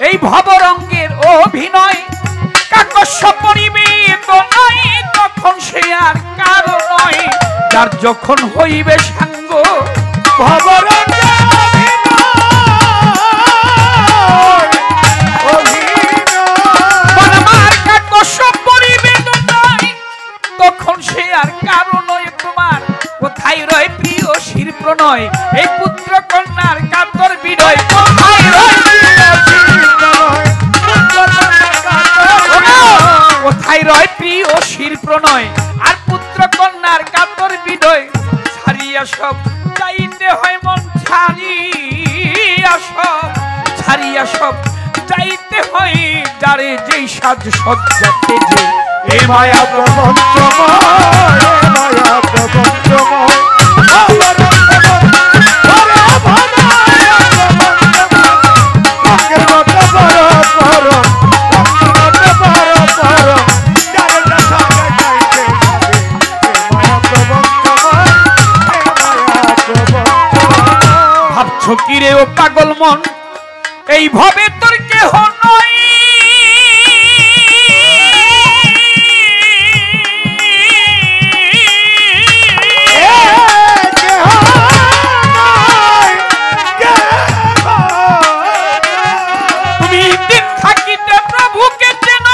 এই ভবরঙ্গের অভিনয় কাকস্য পরিবে তো নাই তখন সে আর কারো নয় যার যখন হইবে সাঙ্গ ভবরঙ্গে আমার কাকস্য পরিবে তো নাই তখন সে আর কারো নয় তোমার কোথায় রয় প্রিয় শির প্রণয় এই পুত্র কন্যার কাতর বিনয় কোথায় রয় কোথায় রয় প্রিয় শির প্রণয় আর পুত্র কন্যার কাতর বিনয় ছাড়িয়া সব যাইতে হয় মন ছাড়িয়া সব যাইতে হয় যারে যেই সাজ সজ্জাতে যে এ মায়া প্রপঞ্চময় এ মায়া প্রপঞ্চময় ভাবছো কি রে ও পাগল মন এই ভাবে তোর কেহ নয় তুমি দিন থাকিতে প্রভুকে যেন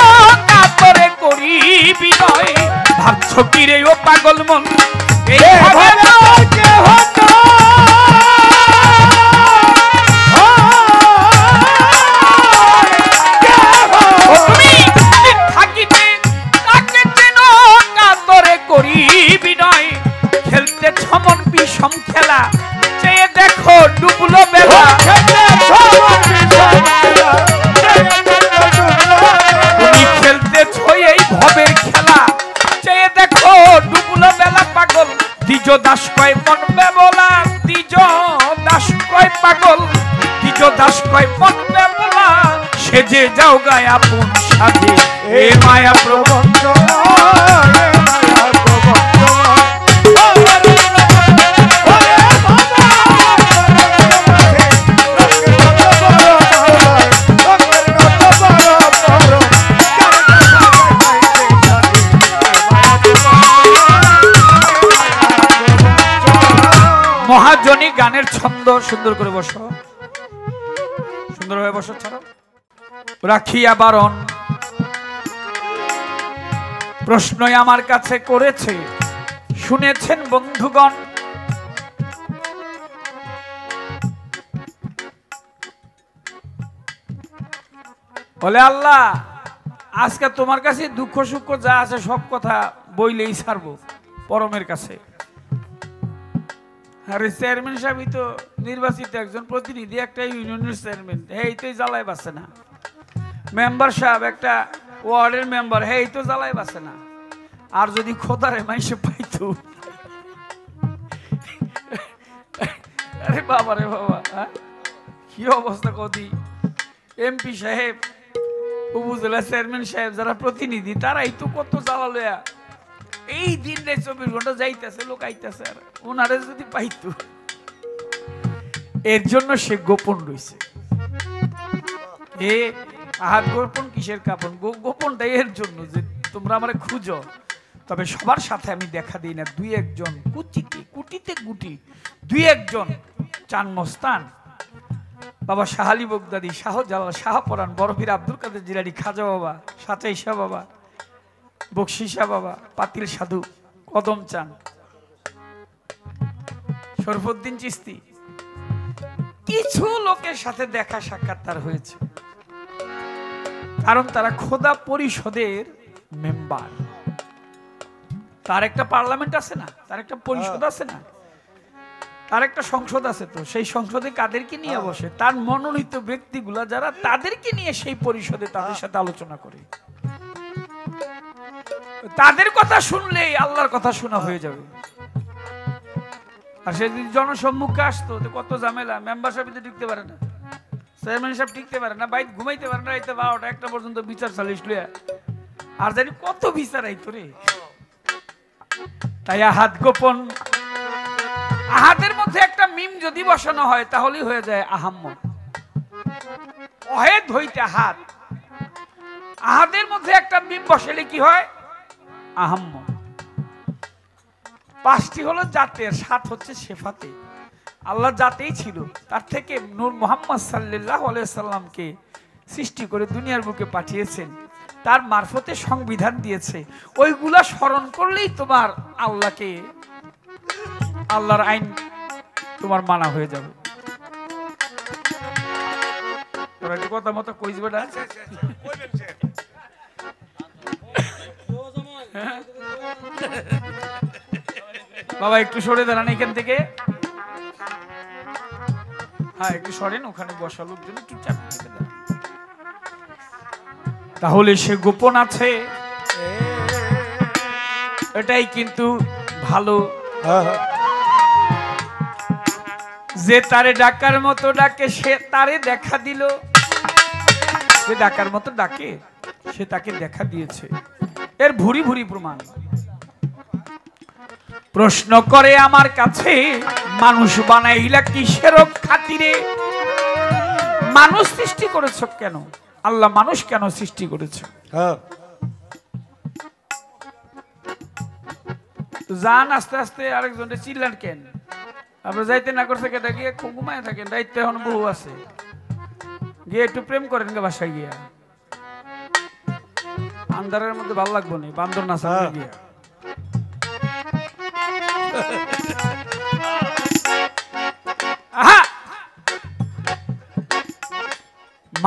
কাতরে করি বিনয় ভাবছো কি রে ও পাগল মন এই ভাবে তোর কেহ বিষম খেলা চেয়ে দেখো ডুবলো বেলা তুমি খেলতেছ এই ভবের খেলা চেয়ে দেখো ডুবলো বেলা পাগল দ্বিজ দাস কয় মন বেবলা দ্বিজ দাস কয় পাগল দ্বিজ দাস কয় মন বেবলা সেজে যাও গায় আপন সাজে এ মায়া প্রবঞ্চ মহাজনী গানের ছন্দ সুন্দর করে বসো সুন্দরভাবে বসো ছাড়ো রাখিয়া বারণ প্রশ্নই আমার কাছে করেছে শুনেছেন বন্ধুগণ বলে আল্লাহ আজকে তোমার কাছে দুঃখ সুখ যা আছে সব কথা বইলেই ছাড়বো পরমের কাছে আরে চেয়ারম্যান সাহেবই তো নির্বাচিত একজন প্রতিনিধি একটা ইউনিয়নের চেয়ারম্যান এই তো জ্বালায় বাসে না মেম্বার সাহেব একটা ওয়ার্ডের মেম্বার এই তো জ্বালায় বাসে না আর যদি খোদারে মাইসে পাইতো আরে বাবা রে বাবা কি অবস্থা কদি এমপি সাহেব উপজেলা চেয়ারম্যান সাহেব যারা প্রতিনিধি তারাই তো কত জ্বালা লয়া এই দিন রে 24 ঘন্টা যাইতেছে লোক আইতেছে আর ওনারে যদি পাইতো এর জন্য সে গোপন রইছে এ আহাত গোপন কিসের কাপন গোপনটা এর জন্য যে তোমরা আমারে খুঁজো তবে সবার সাথে আমি দেখা দিই না দুই একজন কুটিতে গুটি দুই একজন চান মস্তান বাবা শাহ আলী বগদাদি শাহজালাল শাহপরান বরফির আব্দুল কাদের জিলানী খাজা বাবা সাচাই শাহ বাবা বকশি শাহ বাবা পাতিল সাধু কদম চান শরফুদ্দিন চিস্তি কিছু লোকের সাথে দেখা সাক্ষাৎ তার হয়েছে কারণ তারা খোদা পরিষদের মেম্বার তার একটা পার্লামেন্ট আছে না তার একটা পরিষদ আছে না তার একটা সংসদ আছে তো সেই সংসদে কাদেরকে নিয়ে বসে তার মনোনীত ব্যক্তিগুলা যারা তাদেরকে নিয়ে সেই পরিষদে তাদের সাথে আলোচনা করে তাদের কথা শুনলেই আল্লাহর কথা শোনা হয়ে যাবে আর সে যদি জনসম্মুখে আসতো কত ঝামেলা মেম্বার সাহেব টিকতে পারে না চেয়ারম্যান সাহেব টিকতে পারে না বাইরে ঘুমাইতে পারে না রাইতে 12টা 1টা পর্যন্ত বিচার চালিস লইয়া আর জানি কত বিচার আইতো রে তাই আহাত গোপন আহাতের মধ্যে একটা মিম যদি বসানো হয় তাহলেই হয়ে যায় আহাম্মদ অহেদ হইতে হাত, আহাদের মধ্যে একটা মিম বসালে কি হয়? আহাম্ম। 5টি হলো জাতের, 7 হচ্ছে সেফাতে। আল্লাহ জাতেই ছিল, তার থেকে নূর মুহাম্মদ সাল্লাল্লাহু আলাইহি সাল্লামকে সৃষ্টি করে দুনিয়ার বুকে পাঠিয়েছেন, তার মারফতে সংবিধান দিয়েছে। ওইগুলা স্মরণ করলেই তোমার আল্লাহকে, আল্লাহর আইন তোমার মানা হয়ে যাবে। তোরা একটু কথা মতো কইস বেটা। বাবা একটু সরে দাঁড়ান এখান থেকে। হ্যাঁ একটু সরেন, ওখানে বসা লোকজন একটু চাপ থেকে দাঁড়ান। তাহলে সে গোপন আছে, এটাই কিন্তু ভালো। যে তারে ডাকার মতো ডাকে সে তারে দেখা দিল, যে ডাকার মতো ডাকে সে তাকে দেখা দিয়েছে, এর ভুরি ভুরি প্রমাণ। প্রশ্ন করে আমার কাছে, মানুষ বানাইলা কিসের খাতিরে? মানুষ সৃষ্টি করেছ কেন? আল্লাহ মানুষ কেন সৃষ্টি করেছে? যান আস্তে আস্তে, আরেকজনের চিল্লান কেন? আপনি যাইতে না করছে কেটা, গিয়ে ঘুমায় থাকেন, দায়িত্ব এখন বহু আছে, গিয়ে একটু প্রেম করেন গে বাসায় গিয়া। আন্ধারের মধ্যে ভালো লাগবো না, বান্দর না সামনে গিয়া।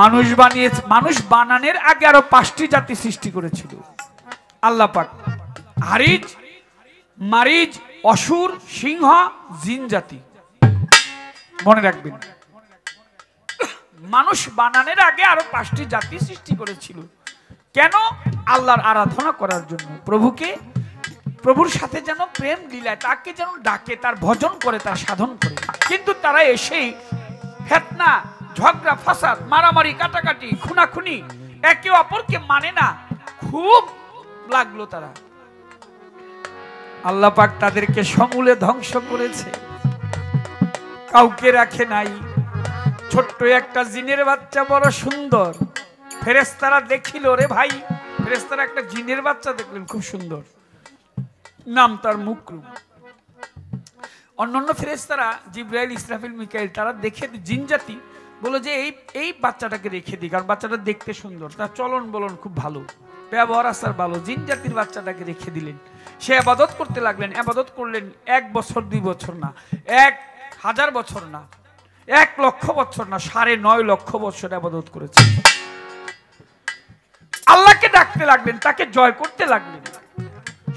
মানুষ বানিয়েছে, মানুষ বানানোর আগে আরো 5টি জাতি সৃষ্টি করেছিল আল্লাহ পাক। হারিজ, মারিজ, অসুর, সিংহ, জিন জাতি। মনে রাখবেন, মানুষ বানানোর আগে আরো 5টি জাতি সৃষ্টি করেছিল। কেন? আল্লাহর আরাধনা করার জন্য, প্রভুকে, প্রভুর সাথে যেন প্রেম লীলায়, তাকে যেন ডাকে, তার ভজন করে, তার সাধন করে। কিন্তু তারা এসেই ফিতনা, ঝগড়া, ফাসাদ, মারামারি, কাটাকাটি, খুনাখুনি, একে অপরকে মানে না, খুব লাগলো তারা। আল্লাহ পাক তাদেরকে সমূলে ধ্বংস করেছে, কাউকে রাখে নাই। ছোট্ট একটা জিনের বাচ্চা বড় সুন্দর, ফেরেশতারা দেখিল, রে ভাই, ফেরেশতারা একটা জিনের বাচ্চা দেখলেন খুব সুন্দর, নাম তার মুকরুম। অন্যান্য ফেরেশতারা জিবরাইল, ইসরাফিল, মিকাইল, তারা দেখে জিন জাতি বলো যে এই বাচ্চাটাকে রেখে দিই, কারণ বাচ্চাটা দেখতে সুন্দর, তার চলন বলন খুব ভালো, ব্যবহার আচার ভালো। জিন জাতির বাচ্চাটাকে রেখে দিলেন, সে ইবাদত করতে লাগলেন। ইবাদত করলেন 1 বছর 2 বছর না, 1000 বছর না, 1 লক্ষ বছর না, 9.5 লক্ষ বছর ইবাদত করেছে। আল্লাহকে ডাকতে লাগলেন, তাকে জয় করতে লাগলেন।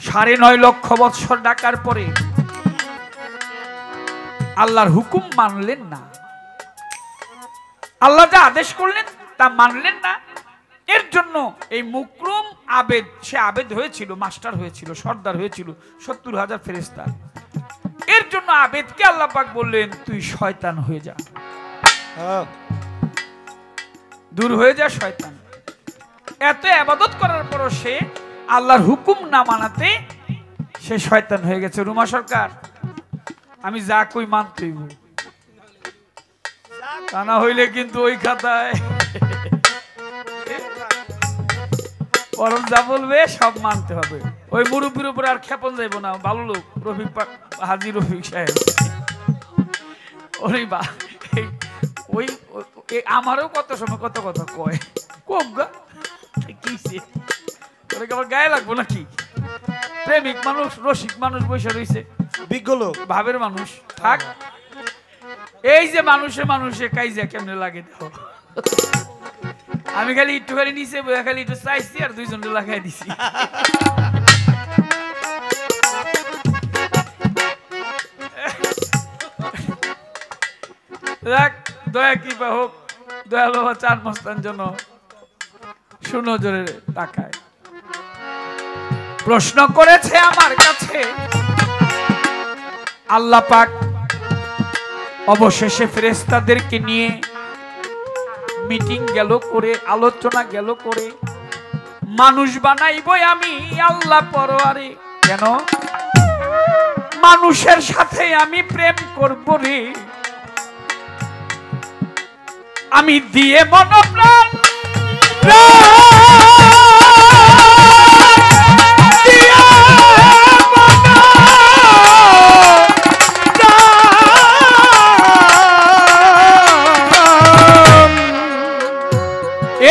9.5 লক্ষ বছর ডাকার পরে আল্লাহর হুকুম মানলেন না, আল্লাহ যা আদেশ করলেন তা মানলেন না। এর জন্য এই মুকরুম আবেদ, সে আবেদ হয়েছিল, মাস্টার হয়েছিল, সর্দার হয়েছিল 70,000 ফেরেশতা। এর জন্য আবেদকে আল্লাহ পাক বললেন, তুই শয়তান হয়ে যা, দূর হয়ে যা শয়তান। এত ইবাদত করার পরও সে আল্লাহর হুকুম না মানাতে সে শয়তান হয়ে গেছে। রুমা সরকার, আমি যা কই মানতেই, তা না হইলে কিন্তু ওই খাতায় বরং যা বলবে সব মানতে হবে। ওই মুরব্বীর উপরে আর ক্ষেপণ যাইব না, ভালো লোক রফিক, হাজি রফিক সাহেব, ওই আমারও কত সময় কত কথা কয়, কম গা কিসে আমার গায়ে লাগবো নাকি? প্রেমিক মানুষ, রসিক মানুষ বসে রয়েছে, বিজ্ঞ লোক, ভাবের মানুষ থাক। এই যে মানুষে কাইজা কেমনে লাগে দেখো। আমি খালি একটুখানি নিচে খালি একটু চাইছি আর 2 জনকে লাগাই দিছি। দয়া কৃপা হোক, দয়াল বাবা চার মস্তান যেন সুনজরে তাকায়। প্রশ্ন করেছে আমার কাছে আল্লাহ পাক, অবশেষে ফেরেশতাদেরকে নিয়ে মিটিং গেল করে, আলোচনা গেল করে, মানুষ বানাইবই আমি আল্লাহ পরোয়ারে। কেন? মানুষের সাথে আমি প্রেম করব রে, আমি দিয়ে মনপ্রাণ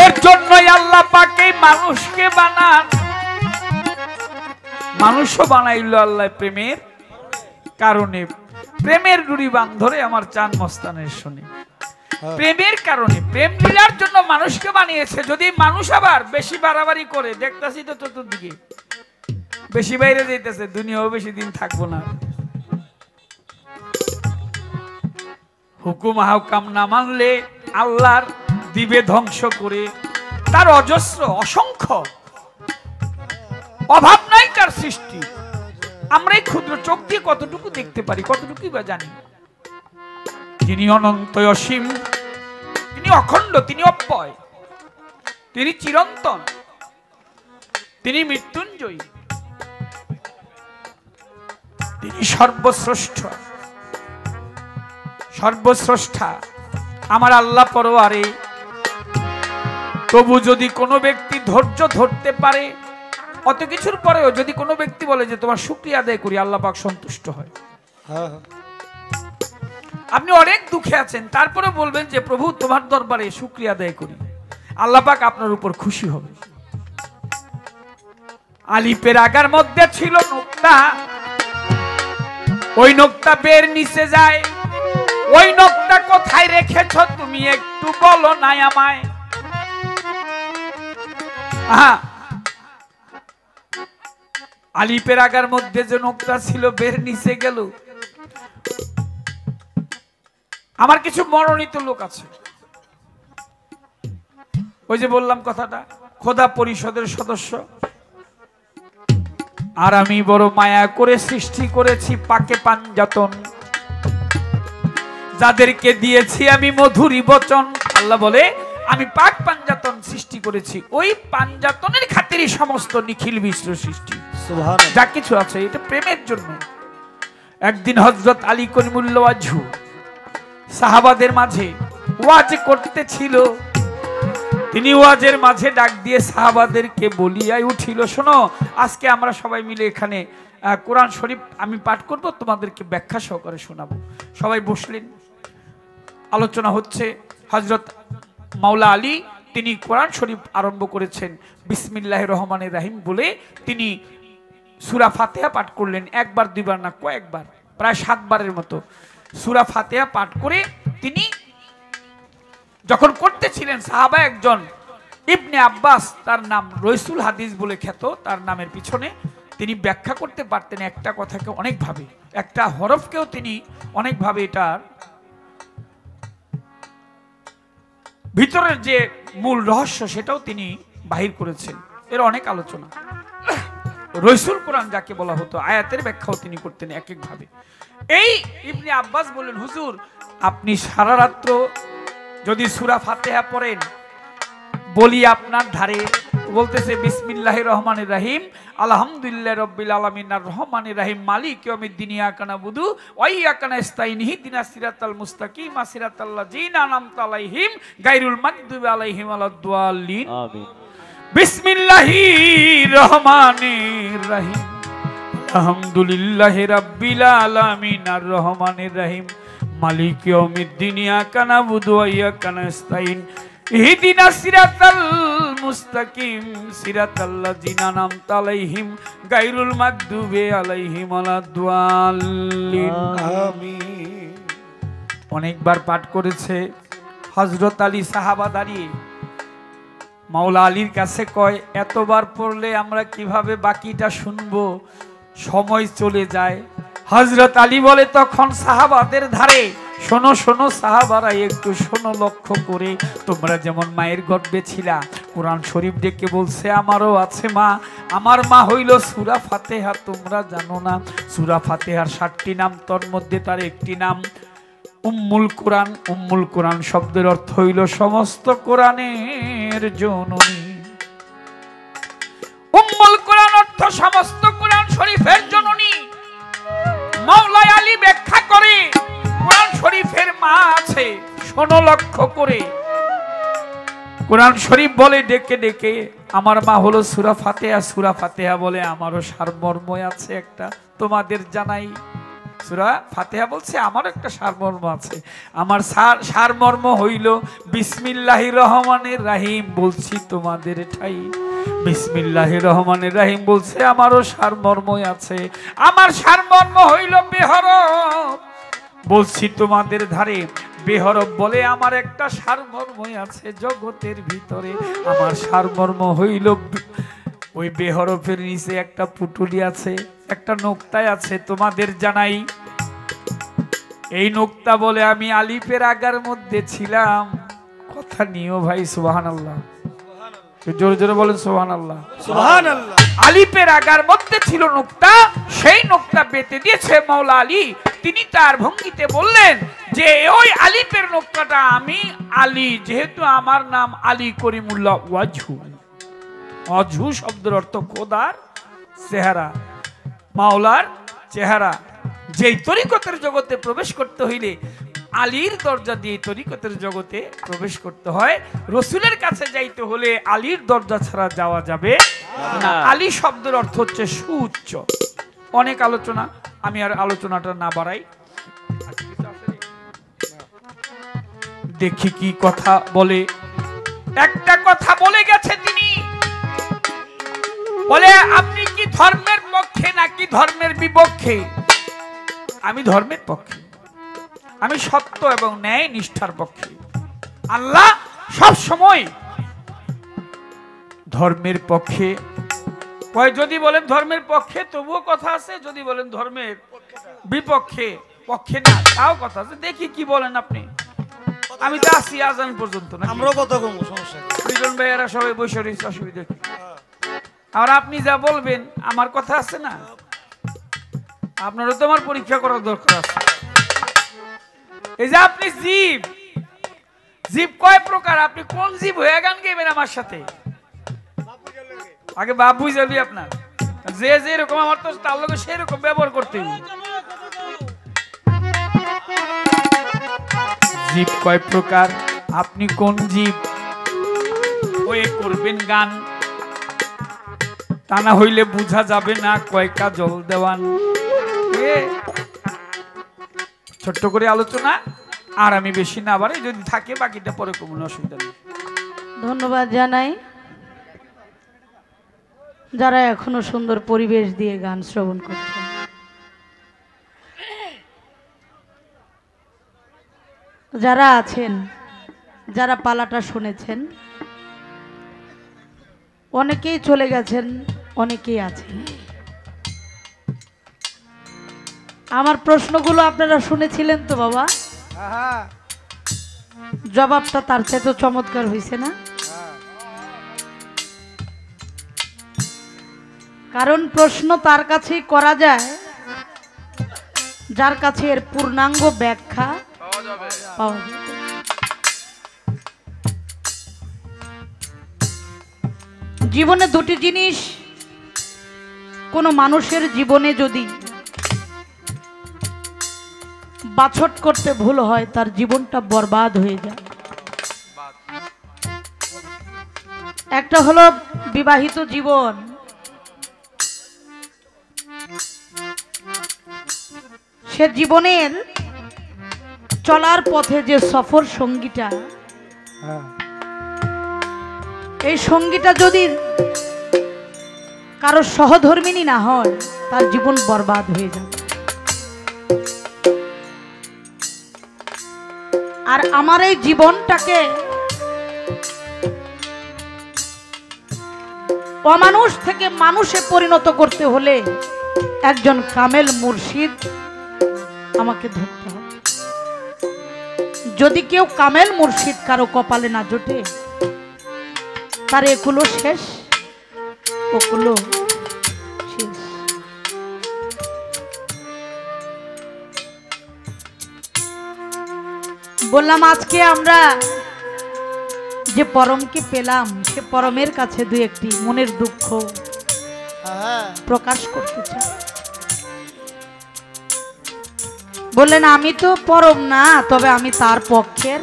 এর জন্যই আল্লাহ পাক এই মানুষকে বানান। মানুষও বানাইল আল্লাহ প্রেমের কারণে। প্রেমের ডুরি বান ধরে আমার চান মস্তানের শুনি, প্রেমের কারণে, প্রেম লীলার জন্য মানুষকে বানিয়েছে। যদি মানুষ আবার বেশি বাড়াবাড়ি করে, দেখতেছি তো চতুর্দিকে বেশি বাইরে যাইতেছে, দুনিয়াও বেশি দিন থাকবো না। হুকুম হাকাম না মানলে আল্লাহর দিবে ধ্বংস করে। তার অজস্র অসংখ্য অভাব নাই তার সৃষ্টি। আমরা এই ক্ষুদ্র চোখ দিয়ে কতটুকু দেখতে পারি, কতটুকুই বা জানি। তিনি অনন্ত অসীম, তিনি অখণ্ড, তিনি অব্যয়, তিনি চিরন্তন, তিনি মৃত্যুঞ্জয়ী, তিনি সর্বশ্রেষ্ঠ, সর্বস্রষ্টা আমার আল্লাহ পরোয়ারে। তবু যদি কোনো ব্যক্তি ধৈর্য ধরতে পারে, অত কিছুর পরেও যদি কোনো ব্যক্তি বলে যে তোমার শুকরিয়া আদায় করি, আল্লাহ পাক সন্তুষ্ট হয়। আপনি অনেক দুঃখে আছেন, তারপরে বলবেন যে প্রভু তোমার দরবারে শুকরিয়া আদায় করি, আল্লাহ পাক আপনার উপর খুশি হবে। আলিপের আগার মধ্যে ছিল নোক্তা, ওই নোক্তা বের নিচে যায়। ওই নোক্তা কোথায় রেখেছ তুমি একটু বলো না আমায়। আলিপের আগার মধ্যে যে নোক্তা ছিল বের নিচে গেল। আমার কিছু মনোনীত লোক আছে, ওই যে বললাম কথাটা, খোদা পরিষদের সদস্য। আর আমি বড় মায়া করে সৃষ্টি করেছি পাকে পাঞ্জাতন, যাদেরকে দিয়েছি আমি মধুরী বচন। আল্লাহ বলে আমি পাক পাঞ্জাতন সৃষ্টি করেছি, ওই পাঞ্জাতনের খাতিরই সমস্ত নিখিল বিশ্ব সৃষ্টি। যা কিছু আছে এটা প্রেমের জন্য। একদিন হযরত আলী করিমুল্লাহ ওয়াজহু সাহাবাদের মাঝে ওয়াজ করতেছিল। তিনি ওয়াজের মাঝে ডাক দিয়ে সাহাবাদেরকে বলিয়াই উঠিল, শোনো, আজকে আমরা সবাই মিলে এখানে কোরআন শরীফ আমি পাঠ করব, তোমাদেরকে ব্যাখ্যা সহকারে শোনাবো। সবাই বসলেন, আলোচনা হচ্ছে। হযরত মাওলা আলী তিনি কোরআন শরীফ আরম্ভ করেছেন, বিসমিল্লাহির রহমানির রহিম বলে তিনি সূরা ফাতিহা পাঠ করলেন। একবার দুইবার না, কয়েকবার, প্রায় 7 বারের মতো সূরা ফাতিহা পাঠ করে তিনি যখন করতেছিলেন, সাহাবা একজন ইবনে আব্বাস, তার নাম রইসুল হাদিস বলে খ্যাত, তার নামের পিছনে তিনি ব্যাখ্যা করতে পারতেন একটা কথাকে অনেকভাবে, একটা হরফকেও তিনি অনেকভাবে এটার ভিতরের যে মূল রহস্য সেটাও তিনি বাহির করেছেন। এর অনেক আলোচনা। রইসুল কোরআন যাকে বলা হতো, আয়াতের ব্যাখ্যাও তিনি করতেন এক এক ভাবে। এই ইবনে আব্বাস বললেন, হুজুর আপনি সারা রাত্র যদি সূরা ফাতিহা পড়েন, বলি আপনার ধারে, বলতেছে বিসমিল্লাহির রহমানির রহিম, আলহামদুলিল্লাহি রাব্বিল আলামিন আর রহমানির রহিম, মালিক ইয়াউমিদ্দিন, ইয়াকা নাবুদু ওয়া ইয়াকা নাস্তাইন, ইহদিনাস সিরাতাল মুস্তাকিম সিরাতাল লাযিনা আনআমতা আলাইহিম গায়রুল মাগদুবি আলাইহিম ওয়ালাদ-দাল্লিন। আমিন। বিসমিল্লাহির রহমানির রহিম, আলহামদুলিল্লাহি রাব্বিল আলামিন আর রহমানির রহিম, মালিক ইয়াউমিদ্দিন, ইয়াকা নাবুদু ওয়া ইয়াকা নাস্তাইন, ইহদিনাস সিরাতাল মুস্তাকিম সিরাতাল লাযিনা আনআমতা আলাইহিম গায়রুল মাগদুবি আলাইহিম ওয়ালাদ-দাল্লিন। আমিন। অনেকবার পাঠ করেছে। হযরত আলী সাহাবা দাঁড়িয়ে মাওলা আলীর কাছে কয়, এতবার পড়লে আমরা কিভাবে বাকিটা শুনবো, সময় চলে যায়। হযরত আলী বলে তখন সাহাবাদের ধারে, শোনো শোনো সাহাবারা, একটু শোনো লক্ষ্য করে, তোমরা যেমন মায়ের গর্ভে ছিলা, কোরআন শরীফ ডেকে বলছে আমারও আছে মা, আমার মা হইল সূরা ফাতিহা, তোমরা জানো না? সূরা ফাতিহার 7টি নাম, তার মধ্যে তার একটি নাম উম্মুল কোরআন। উম্মুল কোরআন শব্দের অর্থ হইল সমস্ত কোরআনের জননী। উম্মুল কোরআন অর্থ সমস্ত কোরআন শরীফের জননী। মাওলা আলী ব্যাখ্যা করে কোরআন শরীফের মা আছে, শোনো লক্ষ্য করে, কোরআন শরীফ বলে ডেকে ডেকে, আমার মা হলো সূরা ফাতিহা, সূরা ফাতিহা বলে আমারও সারমর্ম আছে একটা, তোমাদের জানাই। সূরা ফাতিহা বলছে আমারও একটা সারমর্ম আছে। আমার সারমর্ম হইল বিসমিল্লাহির রহমানির রাহিম, বলছি তোমাদের ঠাই। বিসমিল্লাহির রহমানির রাহিম বলছে আমারও সারমর্মই আছে। আমার সারমর্ম হইল বেহরফ, বলছি তোমাদের ধারে। বেহরফ বলে আমার একটা সারমর্মই আছে জগতের ভিতরে। আমার সারমর্ম হইল ওই বেহরফের নিচে একটা পুটুলি আছে, একটা নোক্তায় আছে, তোমাদের জানাই। এই নোক্তা বলে আমি আলিফের আগার মধ্যে ছিলাম। কথা নিও ভাই, সুবহানাল্লাহ। জোরে জোরে বলেন সুবহানাল্লাহ। সুবহানাল্লাহ। আলিফের আগার মধ্যে ছিল নোক্তা, সেই নোক্তা বেঁধে দিয়েছে মাওলা আলী। তিনি তার ভঙ্গিতে বললেন যে ওই আলিফের নোক্তাটা আমি আলী, যেহেতু আমার নাম আলী করিমুল্লাহ ওয়াজহু। ওয়াজহু শব্দের অর্থ খোদার চেহারা, মাওলার চেহারা। যেই তরিকতের জগতে প্রবেশ করতে হইলে আলীর দরজা দিয়ে তরিকতের জগতে প্রবেশ করতে হয়। রসুলের কাছে যাইতে হলে আলীর দরজা ছাড়া যাওয়া যাবে না। আলী শব্দের অর্থ হচ্ছে সুউচ্চ। অনেক আলোচনা, আমি আর আলোচনাটা না বাড়াই। দেখি কি কথা বলে। একটা কথা বলে গেছে তিনি, বলে আপনি কি ধর্মের পক্ষে নাকি ধর্মের বিপক্ষে? আমি ধর্মের পক্ষে, আমি সত্য এবং ন্যায় নিষ্ঠার পক্ষে। আল্লাহ সব সময় ধর্মের পক্ষে। যদি বলেন ধর্মের পক্ষে তবুও কথা আছে, যদি বলেন ধর্মের বিপক্ষে পক্ষে না তাও কথা আছে। দেখি কি বলেন আপনি। আমি তো আসি আজান পর্যন্ত না, আমরাও কত কম সমস্যা। দুজন ভাইয়েরা সবাই বসে রয়েছে, অসুবিধা কি? আর আপনি যা বলবেন আমার কথা আছে না, আপনারও তো আমার পরীক্ষা করার দরকার আছে। এই যে আপনি জীব, জীব কয় প্রকার? আপনি কোন জীব হয়ে গান গাইবেন আমার সাথে? আগে বাপ বুঝাবি আপনার, যে যেরকম আমার তো তার লোক সেরকম ব্যবহার করতে হবে। জীব কয় প্রকার, আপনি কোন জীব হয়ে করবেন গান? তা না হইলে বুঝা যাবে না কয়কা জল দেওয়ান। ছোট্ট করে আলোচনা, আর আমি বেশি না বাড়াই, যদি থাকে বাকিটা পরে কোনো অসুবিধা নেই। ধন্যবাদ জানাই যারা এখনো সুন্দর পরিবেশ দিয়ে গান শ্রবণ করছেন। যারা আছেন, যারা পালাটা শুনেছেন, অনেকেই চলে গেছেন, অনেকেই আছেন। আমার প্রশ্নগুলো আপনারা শুনেছিলেন তো বাবা? জবাবটা তার চেয়ে তো চমৎকার হয়েছে না? কারণ প্রশ্ন তার কাছেই করা যায় যার কাছে এর পূর্ণাঙ্গ ব্যাখ্যা পাওয়া যায়। জীবনে দুটি জিনিস কোনো মানুষের জীবনে যদি বাছট করতে ভুল হয় তার জীবনটা বরবাদ হয়ে যায়। একটা হলো বিবাহিত জীবন, সে জীবনের চলার পথে যে সফর সঙ্গীটা, এই সঙ্গীটা যদি কারো সহধর্মিনী না হয় তার জীবন বরবাদ হয়ে যাবে। আর আমার এই জীবনটাকে অমানুষ থেকে মানুষে পরিণত করতে হলে একজন কামেল মুর্শিদ আমাকে ধরতে হবে। যদি কেউ কামেল মুর্শিদ কারো কপালে না জোটে, তার এগুলো শেষ, ওগুলো শেষ। বললাম আজকে আমরা যে পরমকে পেলাম, সে পরমের কাছে দুই একটি মনের দুঃখ প্রকাশ করতে চাই। বললেন আমি তো পরম না, তবে আমি তার পক্ষের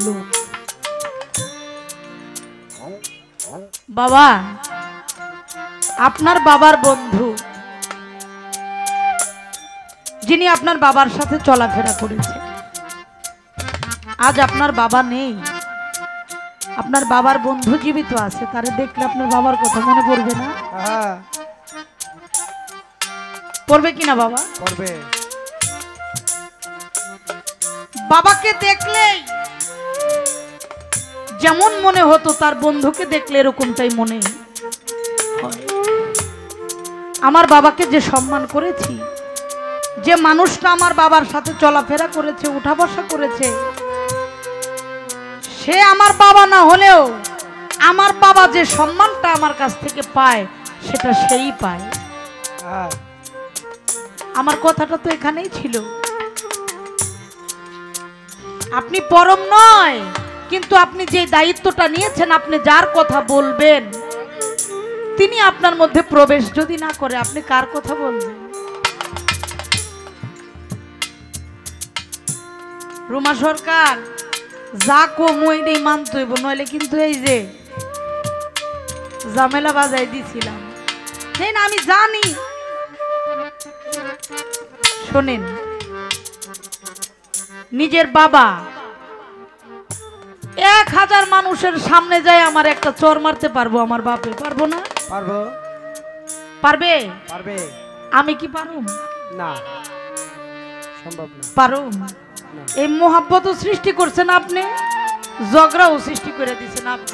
লোক। বাবা, আপনার বাবার বন্ধু যিনি আপনার বাবার সাথে চলাফেরা করেছে, আজ আপনার বাবা নেই, আপনার বাবার বন্ধু জীবিত আছে, তারে দেখলে আপনার বাবার কথা মনে পড়বে না? হ্যাঁ পড়বে কিনা বাবা? করবে। বাবাকে দেখলেই যেমন মনে হতো তার বন্ধুকে দেখলে এরকমটাই মনে হয়। আমার বাবাকে যে সম্মান করেছি, যে মানুষটা আমার বাবার সাথে চলাফেরা করেছে, উঠা বসা করেছে, সে আমার বাবা না হলেও আমার বাবা যে সম্মানটা আমার কাছ থেকে পায় সেটা সেই পায়। হ্যাঁ আমার কথাটা তো এখানেই ছিল। আপনি পরম নয়, কিন্তু আপনি যে দায়িত্বটা নিয়েছেন, আপনি যার কথা বলবেন তিনি আপনার মধ্যে প্রবেশ যদি না করে, আপনি কার কথা বলবেন? রুমা সরকার যা কমই নেই মানতে হইব, নইলে কিন্তু এই যে ঝামেলা বাজাই দিছিলাম। না আমি জানি। শোনেন, নিজের বাবা 1000 মানুষের সামনে যায় আমার একটা চর মারতে পারবো আমার বাপে? পারবো না? পারবো। পারবে? পারবে আমি কি পারুম? না, সম্ভব না। পারুম। এই মোহাব্বতও সৃষ্টি করছেন আপনি, ঝগড়াও সৃষ্টি করে দিচ্ছেন আপনি।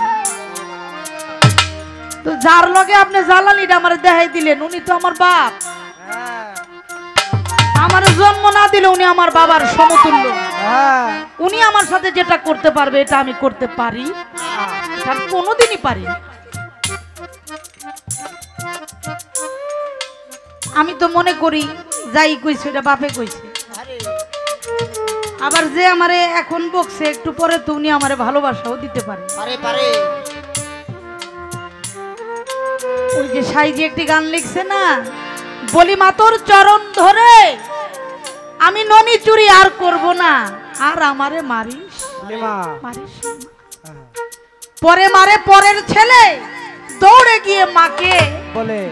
তো যার লগে আপনি জ্বালানিটা আমার দেখাই দিলেন, উনি তো আমার বাপ। হ্যাঁ আমার জন্ম না দিলে উনি আমার বাবার সমতুল্য। হ্যাঁ উনি আমার সাথে যেটা করতে পারবে এটা আমি করতে পারি? এটা আমি কোনোদিনই পারি না। আমি তো মনে করি যাই কইছে এটা বাপে কইছে। আবার যে আমারে এখন বকছে একটু পরে তো উনি আমারে ভালোবাসাও দিতে পারে। ওই যে সাইজি একটি গান লিখছে না, বলি মা তোর চরণ ধরে আমি ননি চুরি আর করব না, আর আমারে মারিস মারিস। পরে মারে পরের ছেলে, দৌড়ে গিয়ে মাকে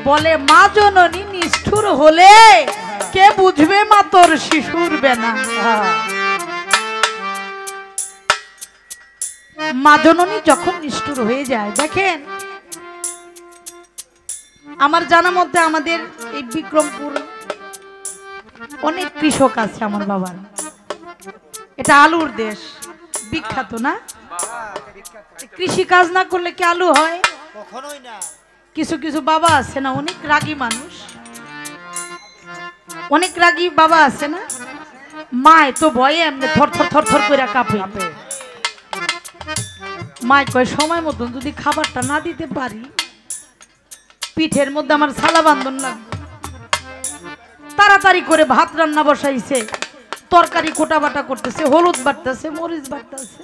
বলে মা জননী নিষ্ঠুর হলে কে বুঝবে মা তোর শিশুর বেনা। মা জননী যখন নিষ্ঠুর হয়ে যায়, দেখেন আমার জানা মধ্যে আমাদের এই বিক্রমপুর অনেক কৃষক আছে আমার বাবার। এটা আলুর দেশ, বিখ্যাত না? কৃষি কাজ না করলে কি আলু হয়? কখনোই না। কিছু কিছু বাবা আছে না অনেক রাগী মানুষ, অনেক রাগী বাবা আছে না, মায় তো ভয়ে এমনি থর থর থর থর করে কাঁপে। মায় কয় সময় মতন যদি খাবারটা না দিতে পারি, পিঠের মধ্যে আমার ছালা বান্ধন লাগবে। তাড়াতাড়ি করে ভাত রান্না বসাইছে, তরকারি কোটা বাটা করতেছে, হলুদ বাটতেছে, মরিচ বাটতেছে,